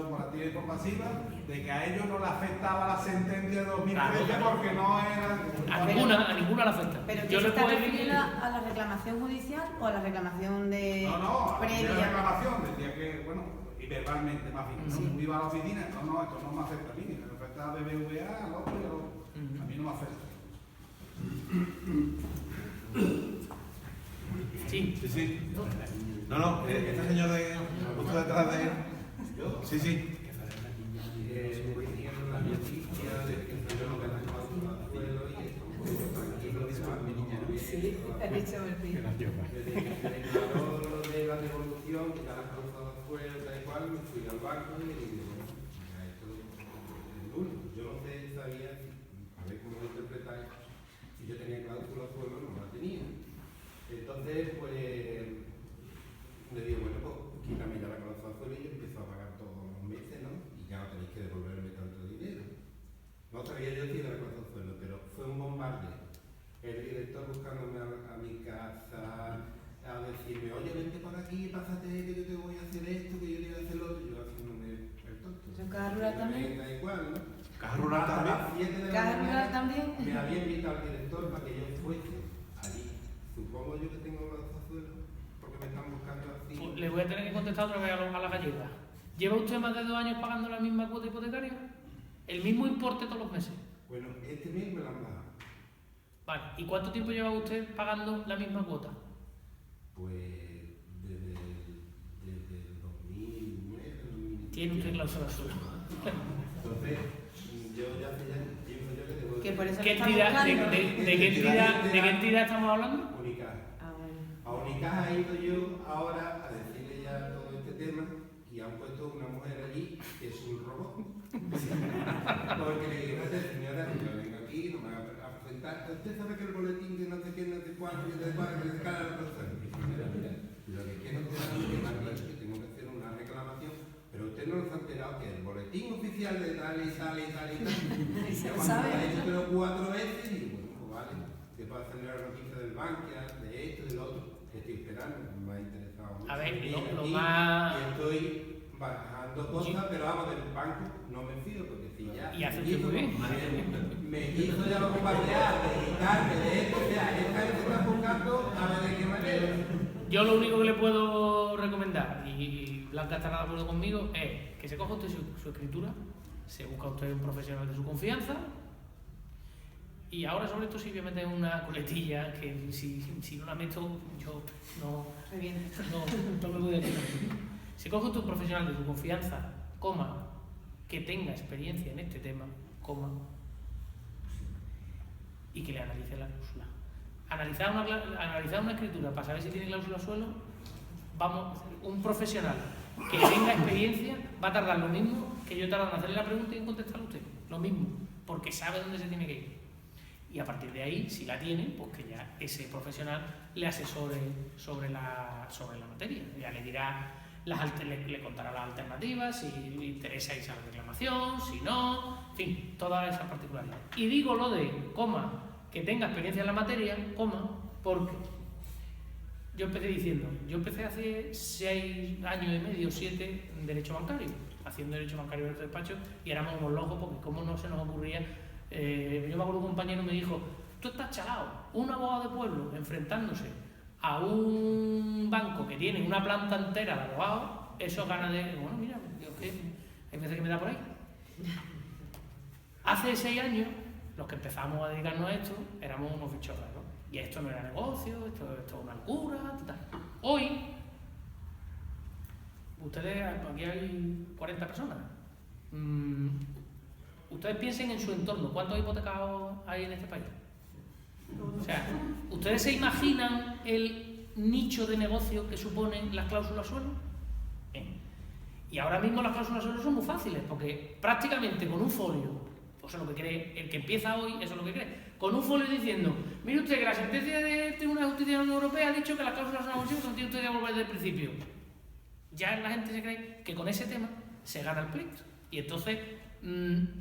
por activa y por pasiva, de que a ellos no le afectaba la sentencia de 2013 porque no era... A ninguna le afecta. ¿Pero que se está refiriendo a la reclamación judicial o a la reclamación de No, previa? a la reclamación, decía que, bueno, y verbalmente más bien, no iba a la oficina, esto no me afecta a mí, me afecta a BBVA, al otro y al otro. A mí no me afecta. Sí. No, este señor de justo detrás de él. Sí. Sí, ha dicho Martín. Lo de la devolución, que ya la cláusula fue tal y cual, me fui al banco y digo, bueno, esto es lunes. Yo no sabía, a ver cómo lo interpretáis, si yo tenía cláusula suelo o no la tenía. Entonces, pues, le digo, bueno, pues quítame ya la cláusula suelo y yo empecé Pues le voy a tener que contestar otra vez a la gallega. ¿Lleva usted más de 2 años pagando la misma cuota hipotecaria? ¿El mismo importe todos los meses? Bueno, este mes me la han bajado. Vale, ¿y cuánto tiempo lleva usted pagando la misma cuota? Pues desde el 2009, 2010. Tiene usted cláusula suelo. Entonces, yo ya hace tiempo yo que debo... Que por eso ¿Qué está entidad, buscando. de qué entidad estamos hablando? Unicaja. Ah, bueno. A Unicaja he ido yo ahora a decirle ya todo este tema y han puesto una mujer allí que es un robot. Porque le digo, señora, yo vengo aquí, no me va a presentar. Usted sabe que el boletín de no sé qué, no sé cuánto, que de cuál, que de cada a la persona. Mira, lo que quiero es que me han dicho que tengo que hacer una reclamación, pero usted no se ha enterado que el boletín oficial de tal y tal y tal y tal. Y ya cuando lo he hecho pero 4 veces, digo, bueno, pues vale, que puedo hacer la noticia del Bankia, de esto y del otro, que estoy esperando, me ha interesado mucho. A ver, venir lo aquí, más... y estoy bajando cosas, pero vamos, del banco no me fío, porque si ya... Y hace usted muy bien. Me hizo ya bombardear, de quitarme de esto, o sea, esta gente está buscando a ver de qué manera. Yo lo único que le puedo recomendar, y Blanca estará de acuerdo conmigo, es que se coja usted su escritura, se busca usted un profesional de su confianza, y ahora sobre esto sí voy a meter una coletilla que si no la meto yo no me voy a quitar. Se coge usted un profesional de su confianza, coma, que tenga experiencia en este tema, coma, y que le analice la cláusula. Analizar una escritura para saber si tiene cláusula suelo, vamos, un profesional que tenga experiencia va a tardar lo mismo que yo tardo en hacerle la pregunta y en contestarle a usted, lo mismo, porque sabe dónde se tiene que ir. Y a partir de ahí, si la tiene, pues que ya ese profesional le asesore sobre la materia, ya le dirá, le contará las alternativas, si le interesa irse a la reclamación, si no, en fin, todas esas particularidades. Y digo lo de, coma, que tenga experiencia en la materia, coma, porque yo empecé hace 6 años y medio, 7, en Derecho Bancario, haciendo Derecho Bancario en nuestro despacho, y éramos unos locos porque cómo no se nos ocurría. Yo me acuerdo que un compañero me dijo, tú estás chalado, un abogado de pueblo enfrentándose a un banco que tiene una planta entera de abogados, eso gana de... Bueno, mira, yo que hay veces que me da por ahí. Hace 6 años, los que empezamos a dedicarnos a esto, éramos unos bichos raros. Y esto no era negocio, esto es una locura, tal. Hoy, ustedes, aquí hay 40 personas. Ustedes piensen en su entorno, ¿cuántos hipotecados hay en este país? O sea, ¿ustedes se imaginan el nicho de negocio que suponen las cláusulas suelo? Y ahora mismo las cláusulas suelo son muy fáciles, porque prácticamente con un folio, eso es lo que cree, el que empieza hoy, eso es lo que cree, con un folio diciendo, mire usted que la sentencia de Tribunal de Justicia de la Unión Europea ha dicho que las cláusulas son abusivas, no tiene usted que volver desde el principio. Ya la gente se cree que con ese tema se gana el pleito. Y entonces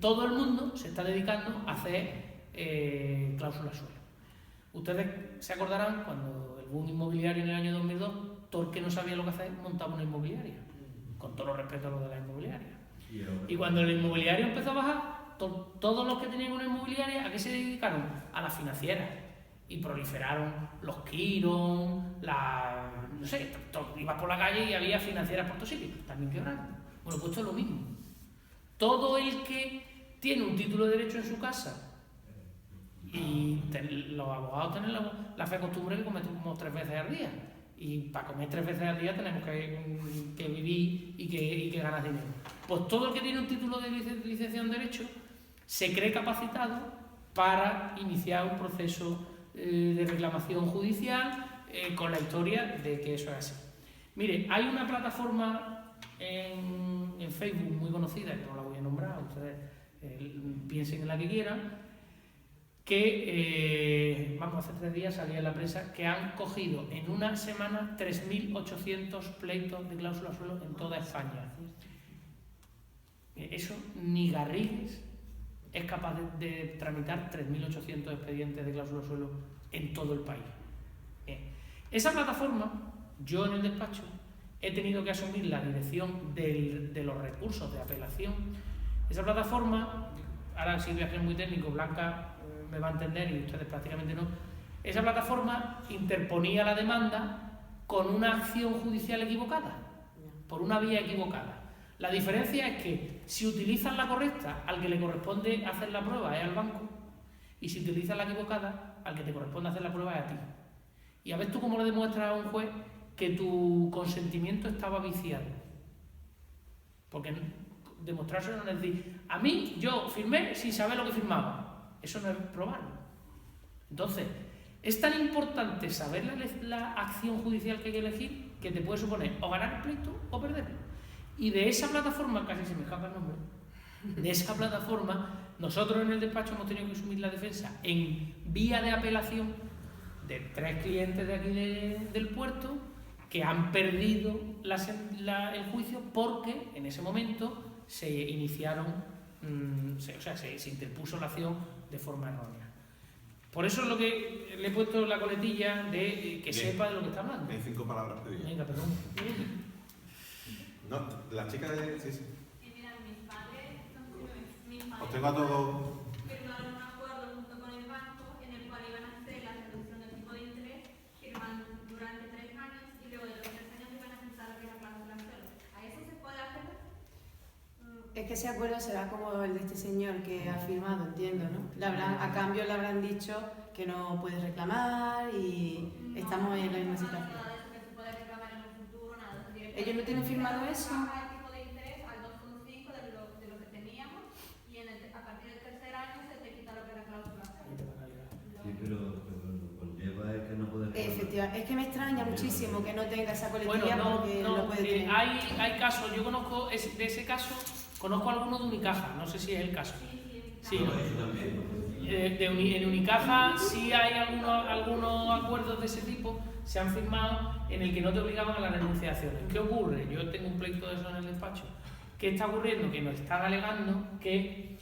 todo el mundo se está dedicando a hacer cláusulas suelo. Ustedes se acordarán cuando el boom inmobiliario en el año 2002, todo el que no sabía lo que hacer montaba una inmobiliaria, con todo los respeto a lo de la inmobiliaria. Y cuando el inmobiliario empezó a bajar, todos los que tenían una inmobiliaria, ¿a qué se dedicaron? A las financieras. Y proliferaron los Quirón, no sé, ibas por la calle y había financieras por todos sitios, también quebraron. Bueno, pues esto es lo mismo. Todo el que tiene un título de derecho en su casa, y los abogados tienen la fe costumbre que comemos 3 veces al día, y para comer 3 veces al día tenemos que vivir y que ganar dinero. Pues todo el que tiene un título de licenciado en Derecho se cree capacitado para iniciar un proceso de reclamación judicial con la historia de que eso es así. Mire, hay una plataforma en Facebook muy conocida, que no la voy a nombrar, ustedes piensen en la que quieran, que, hace 3 días salía en la prensa que han cogido en una semana 3.800 pleitos de cláusula suelo en toda España. Eso ni Garrigues es capaz de tramitar 3.800 expedientes de cláusula suelo en todo el país. Esa plataforma, yo en el despacho he tenido que asumir la dirección de los recursos de apelación. Esa plataforma, ahora sí voy a ser muy técnico, Blanca me va a entender y ustedes prácticamente no. Esa plataforma interponía la demanda con una acción judicial equivocada, por una vía equivocada. La diferencia es que si utilizas la correcta, al que le corresponde hacer la prueba es al banco, y si utilizas la equivocada, al que te corresponde hacer la prueba es a ti. Y a ver tú cómo le demuestras a un juez que tu consentimiento estaba viciado. Porque demostrárselo no es decir, a mí yo firmé sin saber lo que firmaba. Eso no es probarlo. Entonces, es tan importante saber la acción judicial que hay que elegir que te puede suponer o ganar el pleito o perderlo. Y de esa plataforma, casi se me escapa el nombre, de esa plataforma, nosotros en el despacho hemos tenido que asumir la defensa en vía de apelación de 3 clientes de aquí del puerto que han perdido el juicio porque en ese momento se iniciaron, se interpuso la acción de forma errónea. Por eso es lo que le he puesto la coletilla de que sepa de lo que está hablando. En 5 palabras pedí. Venga, perdón. No, la chica de... Sí, sí. Mira, mis padres Os tengo a todos... firmaron un acuerdo junto con el banco en el cual iban a hacer la reducción del tipo de interés, firman durante 3 años y luego de los 3 años iban a aceptar lo que es la cláusula suelo. ¿A eso se puede hacer? Es que ese acuerdo será como el de este señor que ha firmado, entiendo, ¿no? A cambio le habrán dicho que no puedes reclamar y estamos en la misma situación. ¿Ellos no tienen firmado eso? El tipo de interés al 2,5 de lo que teníamos y a partir del 3er año se te quita lo que es la cláusula. Sí, pero conlleva es que no puedes... Efectivamente, es que me extraña muchísimo que no tenga esa coletilla porque no, lo puede tener. Hay casos, yo conozco de ese caso, conozco alguno de Unicaja, no sé si es el caso. Sí, en Unicaja sí hay algunos acuerdos de ese tipo, se han firmado en el que no te obligaban a las renunciaciones. ¿Qué ocurre? Yo tengo un pleito de eso en el despacho. ¿Qué está ocurriendo? Que nos están alegando que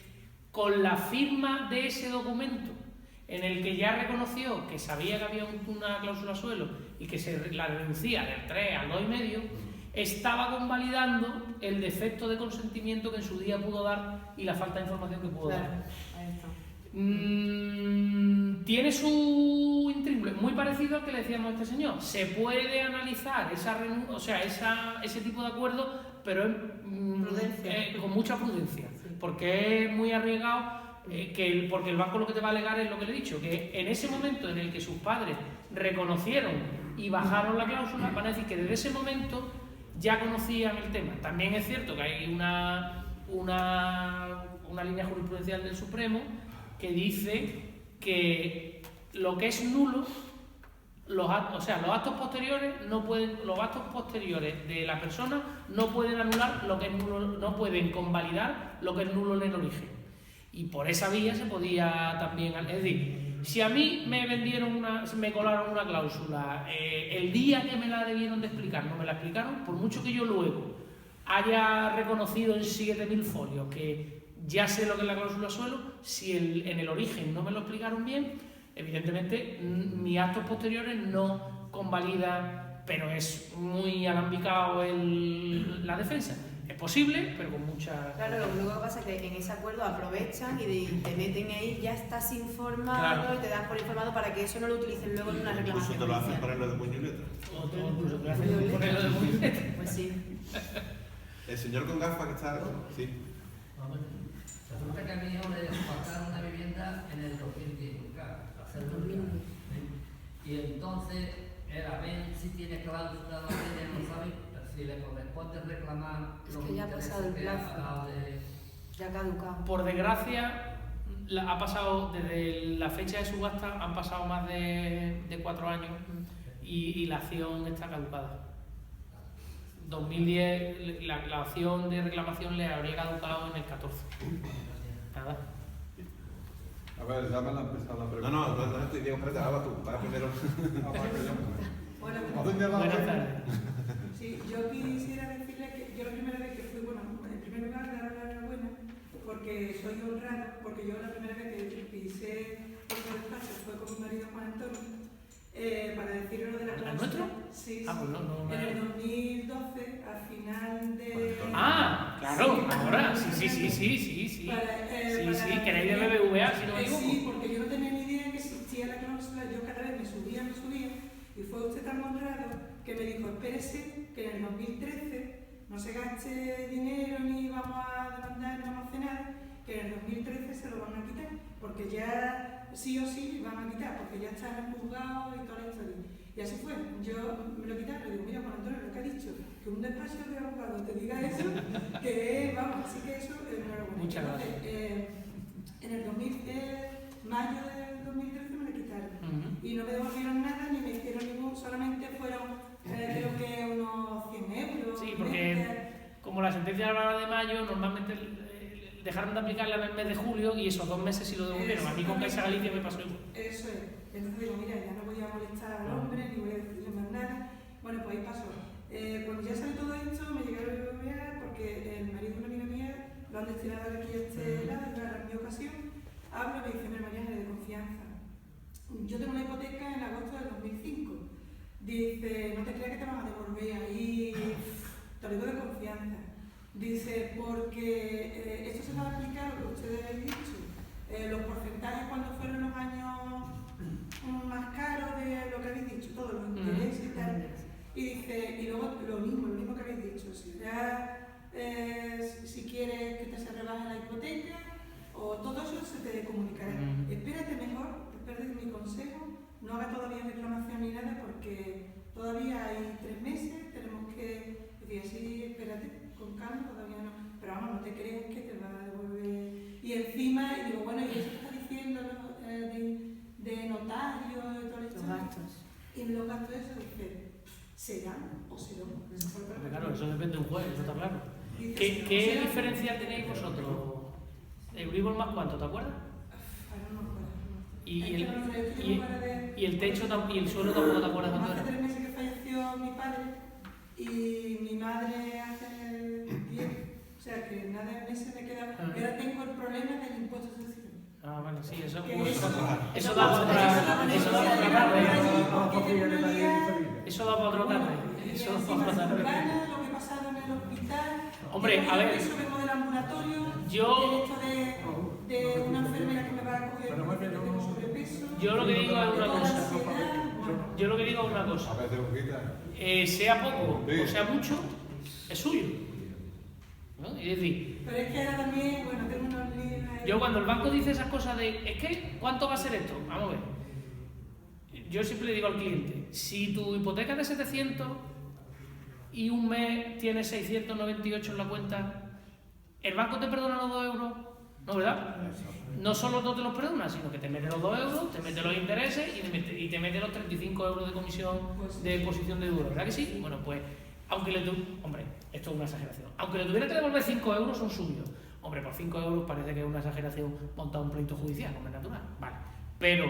con la firma de ese documento en el que ya reconoció que sabía que había una cláusula suelo y que se la reducía del 3 al 2,5, estaba convalidando el defecto de consentimiento que en su día pudo dar y la falta de información que pudo dar. Ahí está. Tiene su intríngulo muy parecido al que le decíamos a este señor. Se puede analizar ese tipo de acuerdo, pero con mucha prudencia, porque es muy arriesgado. Porque el banco lo que te va a alegar es lo que le he dicho, que en ese momento en el que sus padres reconocieron y bajaron la cláusula, van a decir que desde ese momento ya conocían el tema. También es cierto que hay una línea jurisprudencial del Supremo que dice que lo que es nulo, los actos posteriores de la persona no pueden anular lo que es nulo, no pueden convalidar lo que es nulo en el origen. Y por esa vía se podía también, es decir, si a mí me colaron una cláusula, el día que me la debieron de explicar, no me la explicaron, por mucho que yo luego haya reconocido en 7.000 folios que ya sé lo que es la cláusula suelo, si en el origen no me lo explicaron bien, evidentemente mis actos posteriores no convalidan, pero es muy alambicado la defensa. Es posible, pero con mucha... Claro, lo único que pasa es que en ese acuerdo aprovechan y te meten ahí, ya estás informado, claro, y te das por informado para que eso no lo utilicen luego en una reclamación. ¿Incluso te lo hacen ponerlo de puño y letra? Incluso te lo hacen ponerlo de puño y letra. Pues sí. El señor con gafas que está... Sí. Resulta que a mi hijo le faltaron una vivienda en el 2010, hacerlo un y entonces era ver si tiene cláusula, no tiene, no sabe si le corresponde reclamar los que ya ha pasado el plazo, ya ha caducado. Por desgracia, ha pasado desde la fecha de subasta, han pasado más de 4 años y la acción está caducada. 2010, la acción de reclamación le habría caducado en el 14. Nada. A ver, ya me la empezado la pregunta. No, estoy Diego, espérate, ahora tú, para primero. Buenas tardes. Sí, yo quisiera decirle que yo la primera vez que fui, en primer lugar, dar la enhorabuena, porque soy honrada, porque yo la primera vez que pisé por el despacho fue con mi marido Juan Antonio, para decirle lo de la cláusula. ¿El nuestro? Sí, pues no. En el 2012, al final de... Claro, sí, ahora, sí. Sí, queréis de BBVA, si no me equivoco. Sí, porque yo no tenía ni idea que existía la cláusula, yo cada vez me subía, y fue usted tan honrado que me dijo, espérese que en el 2013 no se gaste dinero ni vamos a demandar, no vamos a hacer nada, que en el 2013 se lo van a quitar, porque ya sí o sí van a quitar, porque ya está en el juzgado y toda la historia. Y así fue, yo me lo quitaron y digo, mira Juan Antonio, lo que ha dicho, que un despacho de abogado te diga eso, que vamos, así que eso es enhorabuena. Muchas gracias. En el mayo del 2013 me lo quitaron y no me devolvieron nada ni me hicieron ningún, solamente fueron creo que unos 100 euros. Sí, porque como la sentencia hablaba de mayo, normalmente dejaron de aplicarla en el mes de julio y esos 2 meses sí lo devolvieron. A mí con Caixa Galicia me pasó igual. Eso es. Entonces digo, mira, ya no voy a molestar al hombre ni voy a decirle más nada. Bueno, pues ahí pasó. Cuando ya salió todo esto, me llegaron a BBVA porque el marido de una amiga mía lo han destinado aquí a este lado, era mi ocasión. Hablo y me dice, mira, María, de confianza. Yo tengo una hipoteca en agosto del 2005. Dice, no te creas que te van a devolver ahí, te lo digo de confianza. Dice, porque esto se va a aplicar, lo que ustedes han dicho, los porcentajes cuando fueron los años más caros de lo que habéis dicho, todos los intereses y tal. Y dice, y luego lo mismo que habéis dicho, si quieres que se rebaje la hipoteca, o todo eso se te comunicará. Espérate mejor, espérate mi consejo, no haga todavía reclamación ni nada porque todavía hay 3 meses, tenemos que decir así, espérate, con calma, todavía no. Pero vamos, no te crees que te va a devolver. Y encima, y digo, bueno, y eso que está diciendo de notario y todo esto. Los gastos. Y los gastos eso dice, ¿serán o serán? Claro, eso depende de un juez, eso está claro. ¿Qué diferencia tenéis vosotros? ¿Euribor más cuánto, te acuerdas? No me acuerdo. ¿Y el techo y el suelo tampoco te acuerdas cuánto era? Hace 3 meses que falleció mi padre y mi madre hace 10, o sea que nada de meses me queda. Y ahora tengo el problema del impuesto social. Ah, bueno, sí, eso da para otra Eso da para otra tarde. Eso da para otra tarde. Lo que ha pasado en el hospital. Hombre, a ver. Eso vengo del ambulatorio. Yo. De una enfermera que me va a coger porque tengo sobrepeso. Yo lo que digo es una cosa. Yo lo que digo es una cosa. Sea poco o sea mucho, es suyo. ¿No? Es decir, pero es que ahora también, bueno, tengo unos líos. Yo cuando el banco dice esas cosas de, es que, ¿cuánto va a ser esto? Vamos a ver. Yo siempre le digo al cliente, si tu hipoteca es de 700 y un mes tienes 698 en la cuenta, ¿el banco te perdona los 2 euros? ¿No, verdad? No solo no te los perdona, sino que te mete los 2 euros, te mete los intereses y te mete los 35 euros de comisión de posición de deuda, ¿verdad que sí? Bueno, pues, aunque le hombre, esto es una exageración, aunque le tuviera que devolver 5 euros son suyos. Hombre, por 5 euros parece que es una exageración montar un pleito judicial, como es natural, vale. Pero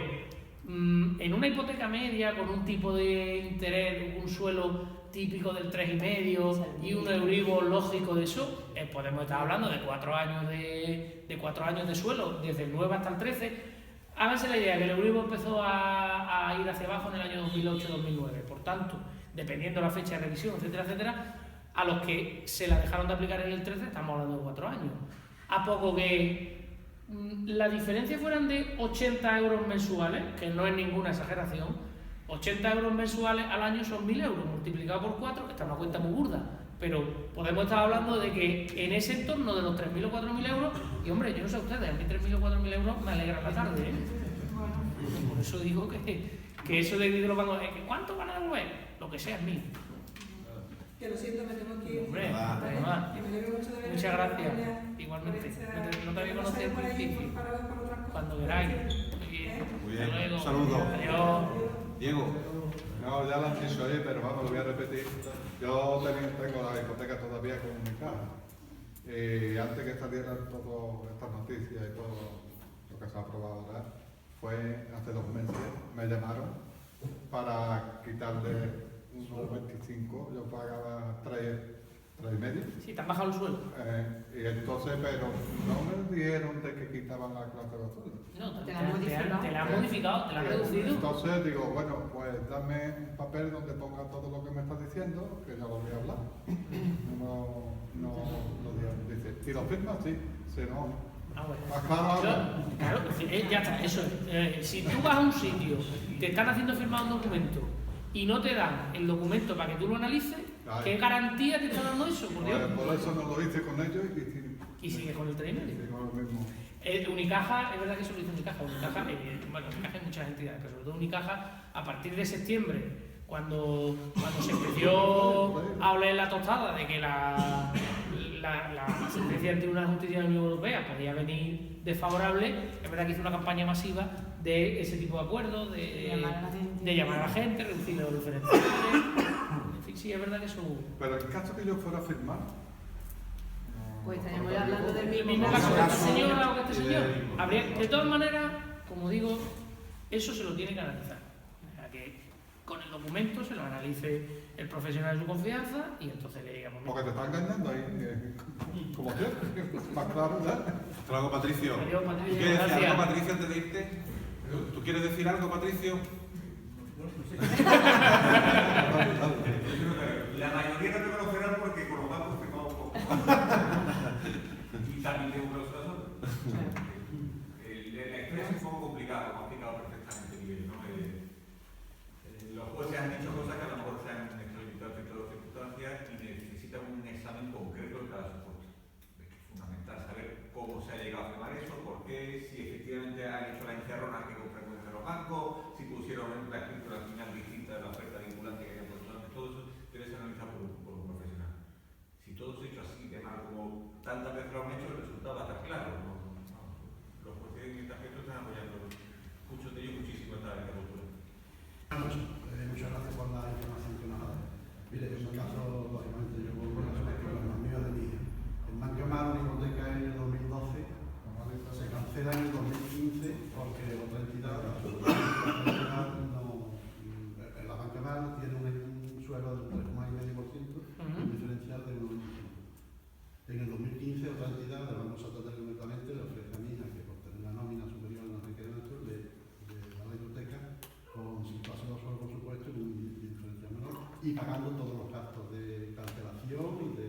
en una hipoteca media, con un tipo de interés, un suelo típico del 3,5 y un Euribor lógico de eso, podemos estar hablando de 4 años de 4 años de suelo, desde el 9 hasta el 13. Háganse la idea que el Euribor empezó a ir hacia abajo en el año 2008-2009. Por tanto, dependiendo de la fecha de revisión, etcétera, etcétera, a los que se la dejaron de aplicar en el 13 estamos hablando de 4 años. A poco que la diferencia fueran de 80 euros mensuales, que no es ninguna exageración, 80 euros mensuales al año son 1.000 euros, multiplicado por 4, esta es una cuenta muy burda, pero podemos estar hablando de que en ese entorno de los 3.000 o 4.000 euros, y hombre, yo no sé ustedes, a mí 3.000 o 4.000 euros me alegra la tarde, ¿eh? Por eso digo que eso de los bancos, ¿cuánto van a devolver? Lo que sea es mío. Que lo siento, me tengo que ir. Hombre, muchas gracias. Igualmente. No te había conocido al principio. Cuando queráis. Muy bien. Luego. Saludos. Adiós. Diego. No, ya lo han dicho ahí, pero vamos, lo voy a repetir. Yo tengo la hipoteca todavía con mi casa. Y antes que salieran todas estas noticias y todo lo que se ha aprobado ahora, fue hace 2 meses, me llamaron para quitarle unos 25, yo pagaba 3,5. Sí, te han bajado el sueldo. Y entonces, pero no me dijeron de que quitaban la clase de azul. No, te la han modificado, te la han reducido. Entonces digo, bueno, pues dame un papel donde ponga todo lo que me estás diciendo, que ya lo voy a hablar. No lo digan. Dice, ¿y lo firmas? Sí, si no. Ah, bueno. Claro, ya está, eso es. Si tú vas a un sitio, te están haciendo firmar un documento y no te dan el documento para que tú lo analices, ¿qué garantía te está dando eso? Por Dios. Por eso no lo hice con ellos y sigue con el 3,5. Sí, con lo mismo. Unicaja, es verdad que eso lo hizo Unicaja. Unicaja hay muchas entidades, pero sobre todo Unicaja, a partir de septiembre, cuando se empezó a oler la tostada de que la sentencia ante una justicia de la Unión Europea podía venir desfavorable, es verdad que hizo una campaña masiva de ese tipo de acuerdos, de llamar a la gente, reducir los diferenciales. En fin, sí, es verdad que eso... Pero en caso que yo fuera a firmar... Pues estaríamos hablando del mismo caso que esta señora o que este señor. De todas maneras, como digo, eso se lo tiene que analizar. O sea, que con el documento se lo analice el profesional de su confianza y entonces le digamos... Porque te está engañando ahí, como siempre, más claro, ¿verdad? Hasta luego, Patricio. Adiós, Patricio. ¿Quieres decir Gracias. algo, Patricio, antes de irte? ¿Tú quieres decir algo, Patricio? La mayoría no te conocerán porque con los bancos firmamos un poco. Y también tengo una sola zona. La historia es un poco complicada, como ha explicado perfectamente Miguel, ¿no? Los jueces han dicho cosas que a lo mejor se han extralimitado en todas las circunstancias y necesitan un examen concreto de cada supuesto. Es fundamental saber cómo se ha llegado a firmar eso, por qué, si efectivamente han hecho la encerrona que con frecuencia de los bancos, si pusieron la escritura final distinta de la oferta vinculante que habían puesto antes, todo eso debe ser analizado por un profesional. Si todo se ha hecho así, de mal como tantas veces lo han hecho, el resultado va a estar claro. Los jueces en este aspecto están apoyando muchos de ellos muchísimo esta cultura. Muchas gracias por la información que nos ha dado. Mire, en mi caso, lógicamente, yo vuelvo a la problemas míos de mi hija. En Banca una hipoteca en el 2012, se cancela en el 2015 porque otra entidad, la Banca Mar tiene un suelo del 3,5%, un diferencial del 1,5%. En el 2015, otra entidad del Banco Santander directamente le ofrece a mi hija que por tener una nómina superior a no sé qué dentro le da la hipoteca con situación solo por supuesto y un diferencial menor y pagando todos los gastos de cancelación y de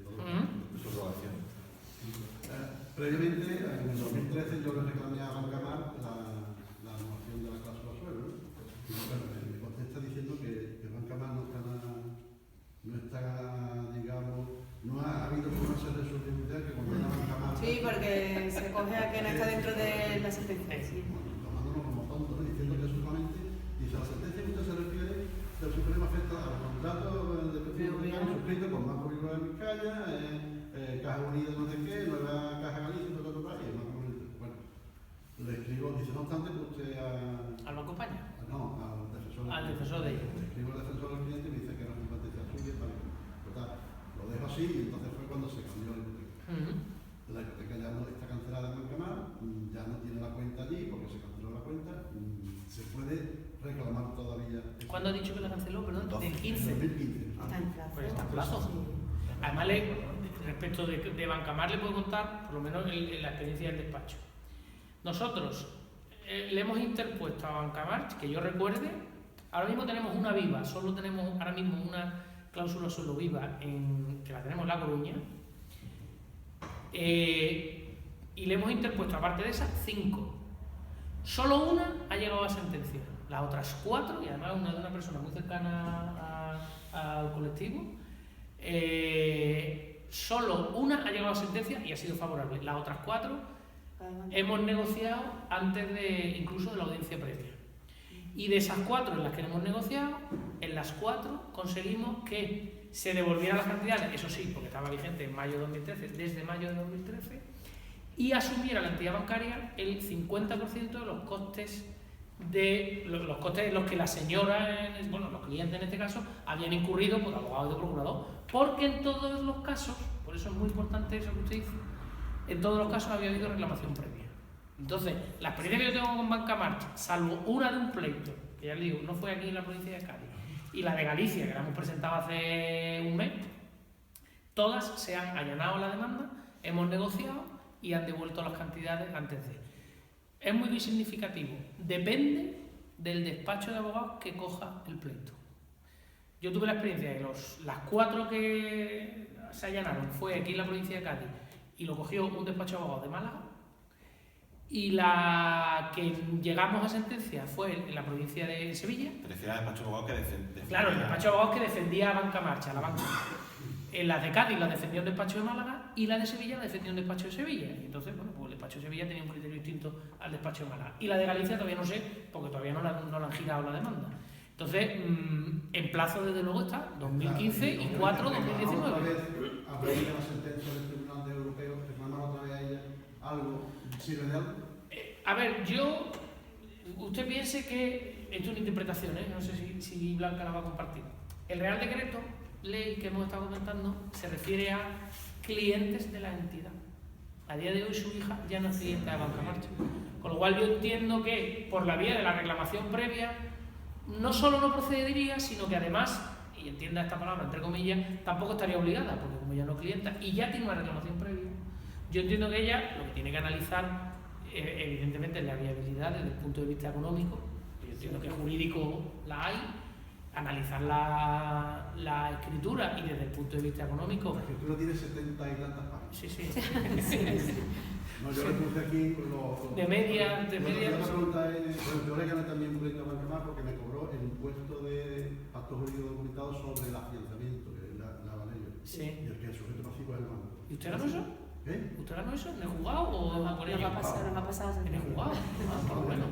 todo de subrogación. Previamente, en el 2013, yo le reclamé a Bancamar la anulación de la cláusula suelo, y bueno, me contesta diciendo que Bancamar no está, digamos, no ha habido cómo se resolver que cuando la Bancamar... Sí, porque se coge a que no está dentro de la sentencia. Sí. Tomándonos como tontos, ¿no? Diciendo que solamente dice la sentencia que usted se refiere del Supremo afecta al contrato de prestación suscrito con Banco Bilbao de Vizcaya, Caja Unida no sé qué, Nueva Caja Galicia, y bueno, le escribo, dice no obstante que usted ¿Al Banco España? No, al defensor. Al defensor de ellos. Le escribo al defensor del cliente y me dice que era competencia suya para que lo dejo así y entonces fue cuando se cambió la hipoteca. La hipoteca ya no está cancelada en Bancamar, ya no tiene la cuenta allí porque se canceló la cuenta, se puede reclamar todavía. ¿Cuándo ha dicho que la canceló? Perdón, del 15. 2015. Está en plazo. Pues está en plazo. Además, respecto de Bancamar le puedo contar, por lo menos en la experiencia del despacho. Nosotros le hemos interpuesto a Bancamar, que yo recuerde, ahora mismo tenemos una viva, solo tenemos ahora mismo una cláusula solo viva, que la tenemos en La Coruña, y le hemos interpuesto, aparte de esas, 5. Solo una ha llegado a sentencia. Las otras 4, y además una de una persona muy cercana al colectivo, solo una ha llegado a sentencia y ha sido favorable. Las otras 4 hemos negociado antes incluso de la audiencia previa. Y de esas 4 en las que hemos negociado, en las 4 conseguimos que se devolvieran las cantidades, eso sí, porque estaba vigente en mayo de 2013, desde mayo de 2013, y asumiera la entidad bancaria el 50% de los costes los costes en los que la señora, bueno, los clientes en este caso, habían incurrido por abogado y de procurador, porque en todos los casos, por eso es muy importante eso que usted dice, en todos los casos había habido reclamación previa. Entonces, la experiencia que yo tengo con Bancamar, salvo una de un pleito, que ya le digo, no fue aquí en la provincia de Cádiz, y la de Galicia, que la hemos presentado hace un mes, todas se han allanado la demanda, hemos negociado y han devuelto las cantidades antes de. Es muy significativo. Depende del despacho de abogados que coja el pleito. Yo tuve la experiencia de las 4 que se allanaron, fue aquí en la provincia de Cádiz, y lo cogió un despacho de abogados de Málaga, y la que llegamos a sentencia fue en la provincia de Sevilla. Te refieres al despacho de abogados que defendía. Claro, el despacho de abogados que defendía a Banca Marcha, a la banca. En la de Cádiz la defendió un despacho de Málaga y la de Sevilla la defendió un despacho de Sevilla. Y entonces, bueno, pues el despacho de Sevilla tenía un criterio distinto al despacho de Málaga. Y la de Galicia todavía no sé, porque todavía no la han girado la demanda. Entonces, en plazo desde luego está 2015 y 4, 2019. Otra vez, a raíz de la sentencia del Tribunal Europeo, que mandamos otra vez a ella algo, ¿sirve de algo? A ver, usted piense que esto es una interpretación, no sé si Blanca la va a compartir. El Real Decreto Ley que hemos estado comentando se refiere a clientes de la entidad. A día de hoy su hija ya no es cliente de Banca Marcha. Con lo cual yo entiendo que por la vía de la reclamación previa no solo no procedería, sino que además, y entienda esta palabra entre comillas, tampoco estaría obligada, porque como ya no es clienta y ya tiene una reclamación previa, yo entiendo que ella lo que tiene que analizar evidentemente es la viabilidad desde el punto de vista económico. Yo entiendo que jurídico la hay, analizar la escritura y desde el punto de vista económico. La escritura tiene 70 y tantas páginas. Sí. No, yo le puse aquí de media. La pregunta es, bueno, yo le gané también un pleito a Banca Marcha porque me cobró el impuesto de pacto jurídico documentado sobre el afianzamiento, que la gané yo. Sí. Y el que es sujeto pasivo es el banco. ¿Y usted ganó eso? ¿Usted ganó eso? ¿En el juzgado o por ella? Nos ha pasado. ¿En el juzgado? Por lo menos.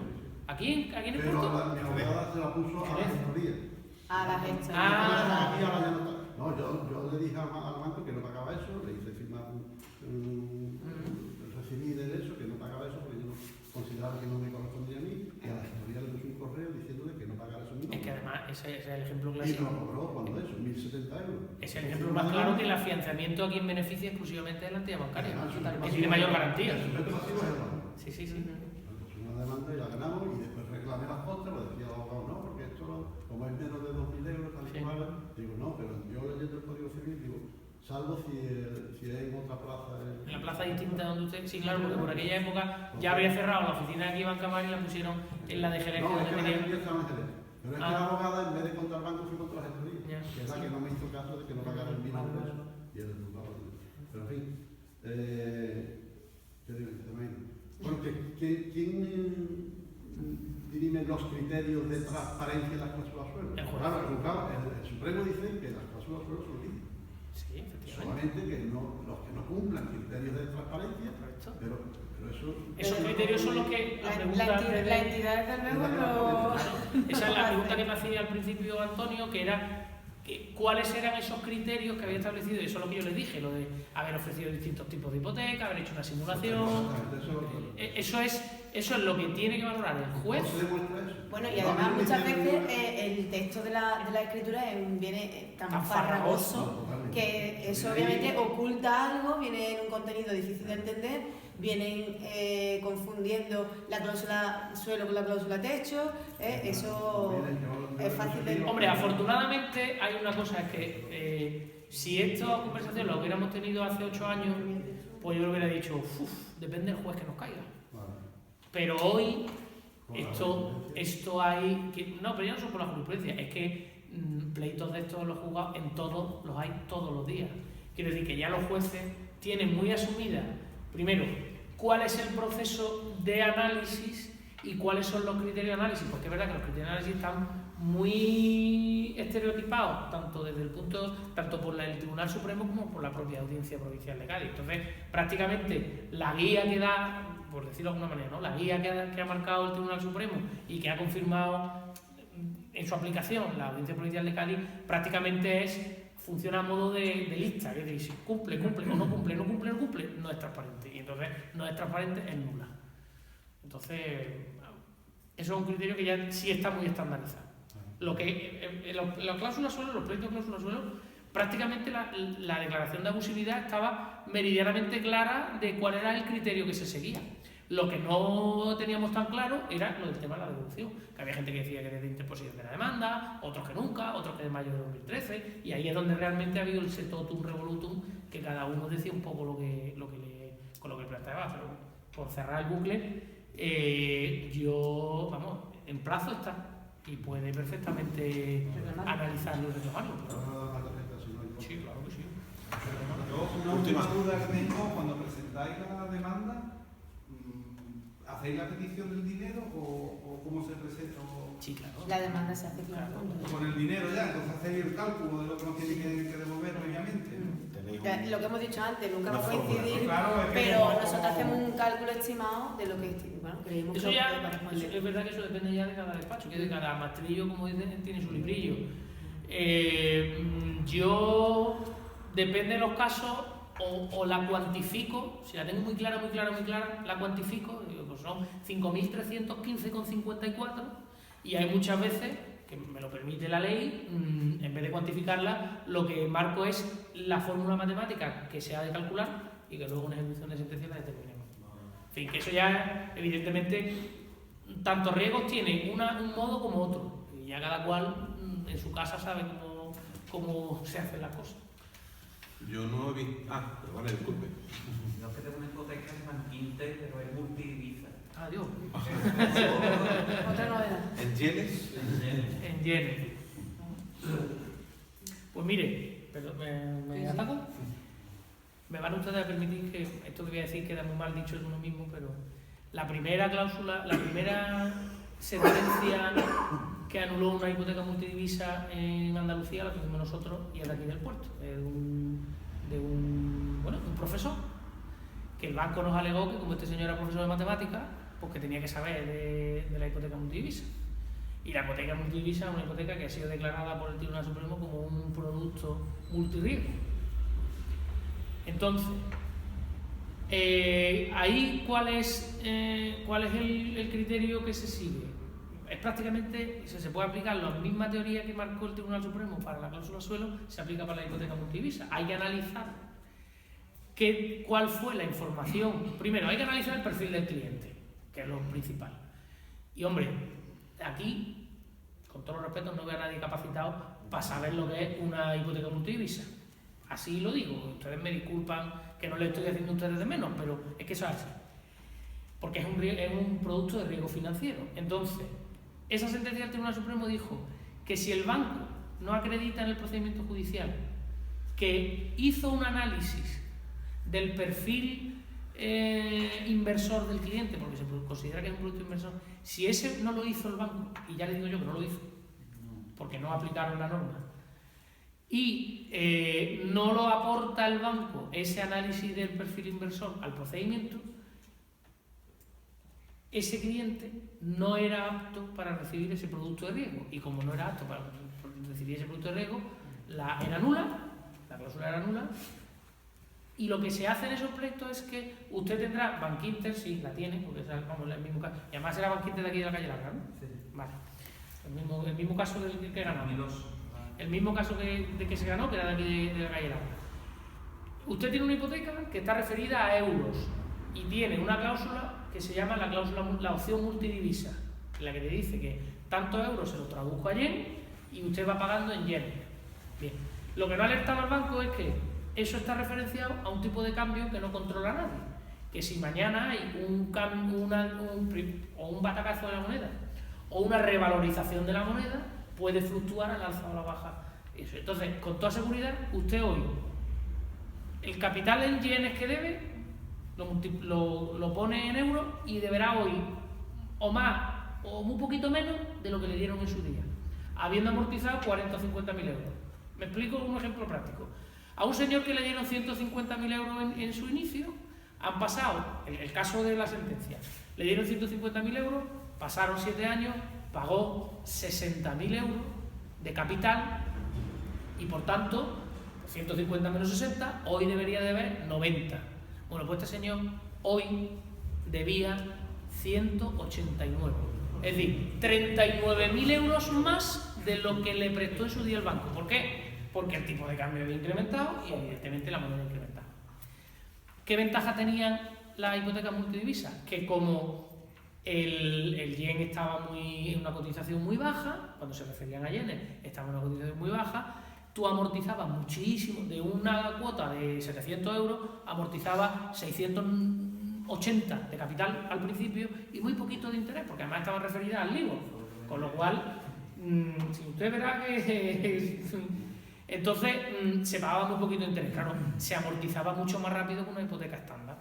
¿Aquí en el puerto? Pero mi abogada se la puso a la gestoría. A la gestoría. Aquí ahora ya no está. No, yo le dije al banco que no pagaba eso, le hice firmar recibí de eso, que no pagaba eso porque yo no consideraba que no me correspondía a mí, y a la gestoría le puse un correo diciéndole que no pagara eso mismo. Es que además ese es el ejemplo clásico. Y me lo cobró cuando eso, 1.070 euros. Es el ejemplo más claro que el afianzamiento a quien beneficia exclusivamente de la entidad bancaria, que tiene mayor garantía. El sujeto pasivo es el banco. Sí. Pues una demanda y la ganamos y después reclamé las costas, lo decía el abogado, no, porque esto, como es menos de 2.000 euros, tal y cual, digo, no, pero yo leyendo el Código Civil, digo, salvo si hay en otra plaza. En la plaza distinta donde usted. Sí, claro, porque por aquella época ya habría cerrado la oficina de aquí Banca Mar y la pusieron en la de Jerez. No, es que la gestoría estaba en Jerez. Pero es que la abogada, en vez de contra el banco, fue contra la gestoría. Que es la que no me hizo caso de que no pagara el mínimo de eso. Y el juzgado. Pero en fin. ¿Qué digo? Bueno, ¿quién dirime los criterios de transparencia en las cláusulas suelo? Claro, el Supremo dice que las cláusulas suelo son lícitas. Sí, efectivamente. Solamente que los que no cumplan criterios de transparencia, pero eso... Esos criterios son los que... La entidad, desde luego, Esa es la pregunta que me hacía al principio Antonio, que era cuáles eran esos criterios que había establecido, y eso es lo que yo les dije, lo de haber ofrecido distintos tipos de hipoteca, haber hecho una simulación. Eso es lo que tiene que valorar el juez. Bueno, y además muchas veces el texto de la escritura viene tan farragoso que eso obviamente oculta algo, viene en un contenido difícil de entender, vienen confundiendo la cláusula suelo con la cláusula techo, eso es fácil de... Hombre, afortunadamente hay una cosa, es que si esta conversación la hubiéramos tenido hace 8 años, pues yo le hubiera dicho, depende del juez que nos caiga. Pero hoy esto hay... No, pero ya no son por la jurisprudencia, es que pleitos de estos los juzgados los hay todos los días. Quiero decir que ya los jueces tienen muy asumida, primero, cuál es el proceso de análisis y cuáles son los criterios de análisis, porque es verdad que los criterios de análisis están muy estereotipados, tanto por el Tribunal Supremo como por la propia Audiencia Provincial de Cádiz. Entonces, prácticamente la guía que da, por decirlo de alguna manera, ¿no? La guía que ha marcado el Tribunal Supremo y que ha confirmado en su aplicación la Audiencia Provincial de Cádiz, prácticamente funciona a modo de lista, es decir, si cumple o no cumple, no es transparente. Y entonces no es transparente, es nula. Entonces, eso es un criterio que ya sí está muy estandarizado. Lo que la cláusula suelo, los proyectos de cláusula suelo, prácticamente la declaración de abusividad estaba meridianamente clara de cuál era el criterio que se seguía. Lo que no teníamos tan claro era lo del tema de la devolución, que había gente que decía que desde interposición de la demanda, otros que nunca, otros que de mayo de 2013, y ahí es donde realmente ha habido el totum revolutum, que cada uno decía un poco con lo que planteaba. Pero por cerrar el bucle, en plazo está y puede perfectamente analizarlo y reclamarlo. Sí, claro que sí. Yo, una última duda que tengo, cuando presentáis la demanda, ¿hacéis la petición del dinero o cómo se presenta? Sí, claro. La demanda se hace claro. Con el dinero ya, entonces hacéis el cálculo de lo que nos tiene que devolver previamente. Lo que hemos dicho antes, nunca va a Una fórmula, coincidir, claro, es que pero como- nosotros hacemos un cálculo estimado de lo que creemos Eso que ya, puede corresponder. es verdad que eso depende ya de cada despacho, que de cada maestrillo, como dicen, tiene su librillo. Yo, depende de los casos, o la cuantifico, si la tengo muy clara, la cuantifico, digo, pues son 5.315,54, y hay muchas veces, que me lo permite la ley, en vez de cuantificarla, lo que marco es la fórmula matemática que se ha de calcular y que luego en ejecución de sentencia la determinemos. En fin, que eso ya, evidentemente, tanto riesgos tiene un modo como otro, y ya cada cual en su casa sabe cómo se hacen las cosas. Yo no he visto... pero vale, disculpe. Yo es que tengo una hipoteca en Banquinte, pero es multidivisa. Adiós. Otra novedad. ¿En yenes? En yenes. Pues mire, perdón, ¿me ataco? Me van ustedes a permitir que esto que voy a decir queda muy mal dicho en uno mismo, pero la primera cláusula, la primera sentencia que anuló una hipoteca multidivisa en Andalucía la tuvimos nosotros y es de aquí del puerto, de un profesor, que el banco nos alegó que como este señor era profesor de matemáticas, pues que tenía que saber de la hipoteca multidivisa. Y la hipoteca multidivisa es una hipoteca que ha sido declarada por el Tribunal Supremo como un producto multirriesgo. Entonces, ahí ¿cuál es el criterio que se sigue? Es prácticamente, se puede aplicar la misma teoría que marcó el Tribunal Supremo para la cláusula suelo, se aplica para la hipoteca multidivisa. Hay que analizar cuál fue la información. Primero, hay que analizar el perfil del cliente, que es lo principal. Y hombre, aquí, con todos los respetos, no veo a nadie capacitado para saber lo que es una hipoteca multidivisa. Así lo digo, ustedes me disculpan que no le estoy haciendo a ustedes de menos, pero es que eso es así. Porque es un producto de riesgo financiero. Entonces, esa sentencia del Tribunal Supremo dijo que si el banco no acredita en el procedimiento judicial que hizo un análisis del perfil inversor del cliente, porque se considera que es un producto inversor, si ese no lo hizo el banco, y ya le digo yo que no lo hizo, porque no aplicaron la norma, y no lo aporta el banco ese análisis del perfil inversor al procedimiento, ese cliente no era apto para recibir ese producto de riesgo, y como no era apto para recibir ese producto de riesgo, la cláusula era nula, y lo que se hace en esos proyectos es que usted tendrá Bankinter, sí, la tiene, porque es el mismo caso, y además era Bankinter de aquí de la calle Larga, ¿no? Sí. Vale. El mismo caso del que ganó. El mismo caso de que se ganó, que era de aquí de la calle Larga. Usted tiene una hipoteca que está referida a euros y tiene una cláusula que se llama la opción multidivisa, en la que le dice que tantos euros se los traduzco a yen y usted va pagando en yen. Bien. Lo que no alertaba al banco es que eso está referenciado a un tipo de cambio que no controla nadie. Que si mañana hay un batacazo de la moneda o una revalorización de la moneda, puede fluctuar al alza o a la baja. Eso. Entonces, con toda seguridad, usted hoy, el capital en yenes que debe, lo pone en euros y deberá hoy o más o muy poquito menos de lo que le dieron en su día, habiendo amortizado 40 o 50.000 euros. Me explico un ejemplo práctico. A un señor que le dieron 150.000 euros en su inicio, han pasado, el caso de la sentencia, le dieron 150.000 euros, pasaron 7 años, pagó 60.000 euros de capital y por tanto, 150 menos 60, hoy debería deber 90. Bueno, pues este señor hoy debía 189. Es decir, 39.000 euros más de lo que le prestó en su día el banco. ¿Por qué? Porque el tipo de cambio había incrementado y evidentemente la moneda incrementaba. ¿Qué ventaja tenían las hipotecas multidivisa? Que como el yen estaba en una cotización muy baja, cuando se referían a yenes, estaba en una cotización muy baja, tú amortizabas muchísimo, de una cuota de 700 euros, amortizabas 680 de capital al principio y muy poquito de interés, porque además estaba referida al LIBOR, con lo cual, si usted verá que... Entonces, se pagaba muy poquito de interés, claro, se amortizaba mucho más rápido que una hipoteca estándar.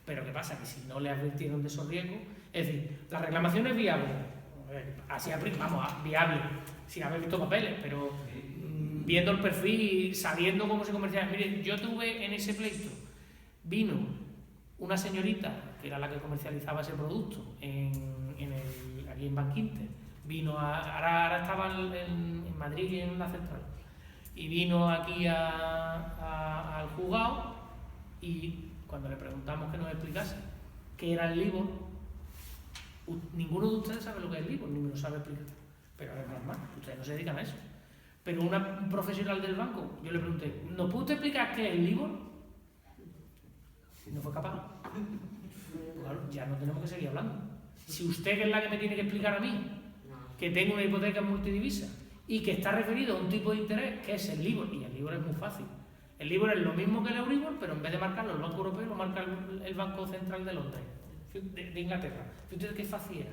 Pero ¿qué pasa? Que si no le advirtieron de esos riesgos, es decir, la reclamación es viable, así vamos, viable, sin haber visto papeles, pero viendo el perfil y sabiendo cómo se comercializa. Miren, yo tuve en ese pleito, vino una señorita, que era la que comercializaba ese producto, aquí en Banquinte, vino ahora estaba en Madrid y en la central, y vino aquí al juzgado, y cuando le preguntamos que nos explicase qué era el LIBOR, ninguno de ustedes sabe lo que es el LIBOR, ni me lo sabe explicar, pero es normal, ustedes no se dedican a eso. Pero un profesional del banco, yo le pregunté, ¿nos puede usted explicar qué es el LIBOR? Y no fue capaz. Claro, ya no tenemos que seguir hablando. Si usted, que es la que me tiene que explicar a mí, que tengo una hipoteca multidivisa y que está referido a un tipo de interés que es el LIBOR, y el LIBOR es muy fácil. El LIBOR es lo mismo que el Euribor, pero en vez de marcarlo el Banco Europeo, lo marca el Banco Central de Londres, de Inglaterra. Fíjate qué fácil era.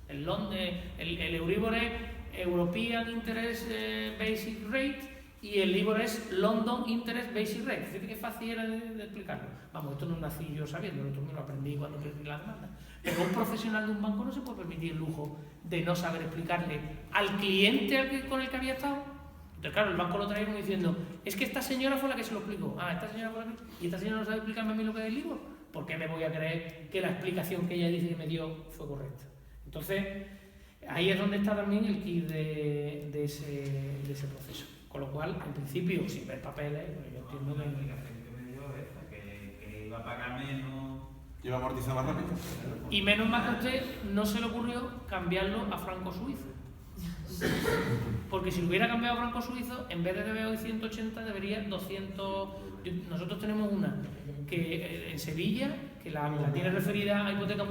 El Euribor es European Interest Basic Rate y el LIBOR es London Interest Basic Rate. Fíjate qué fácil era de explicarlo. Vamos, esto no nací yo sabiendo, esto me lo aprendí cuando perdí la demanda. Pero un profesional de un banco no se puede permitir el lujo de no saber explicarle al cliente con el que había estado. Entonces, claro, el banco lo trae como diciendo, es que esta señora fue la que se lo explicó. Esta señora fue la que... Y esta señora no sabe explicarme a mí lo que es el LIBOR. ¿Por qué me voy a creer que la explicación que ella dice que me dio fue correcta? Entonces, ahí es donde está también el kit de ese proceso. Con lo cual, en principio, sin ver papeles, yo entiendo que... La explicación que me dio esa, que iba a pagar menos... Iba a amortizar más rápido. Y menos mal que a usted no se le ocurrió cambiarlo a franco suizo. Porque si lo hubiera cambiado a franco suizo, en vez de deber hoy 180, debería 200... Nosotros tenemos una que en Sevilla, que la tiene referida a una hipoteca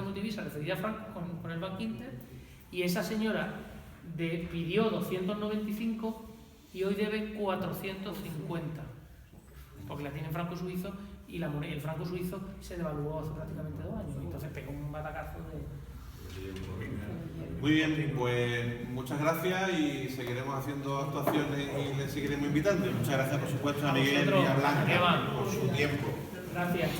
multivisa referida a franco con el Bank Inter, y esa señora pidió 295 y hoy debe 450, porque la tiene en franco suizo y el franco suizo se devaluó hace prácticamente 2 años, entonces pegó un batacazo de... Muy bien, pues muchas gracias y seguiremos haciendo actuaciones y les seguiremos invitando. Y muchas gracias, por supuesto, a Miguel y a Blanca por su tiempo. Gracias.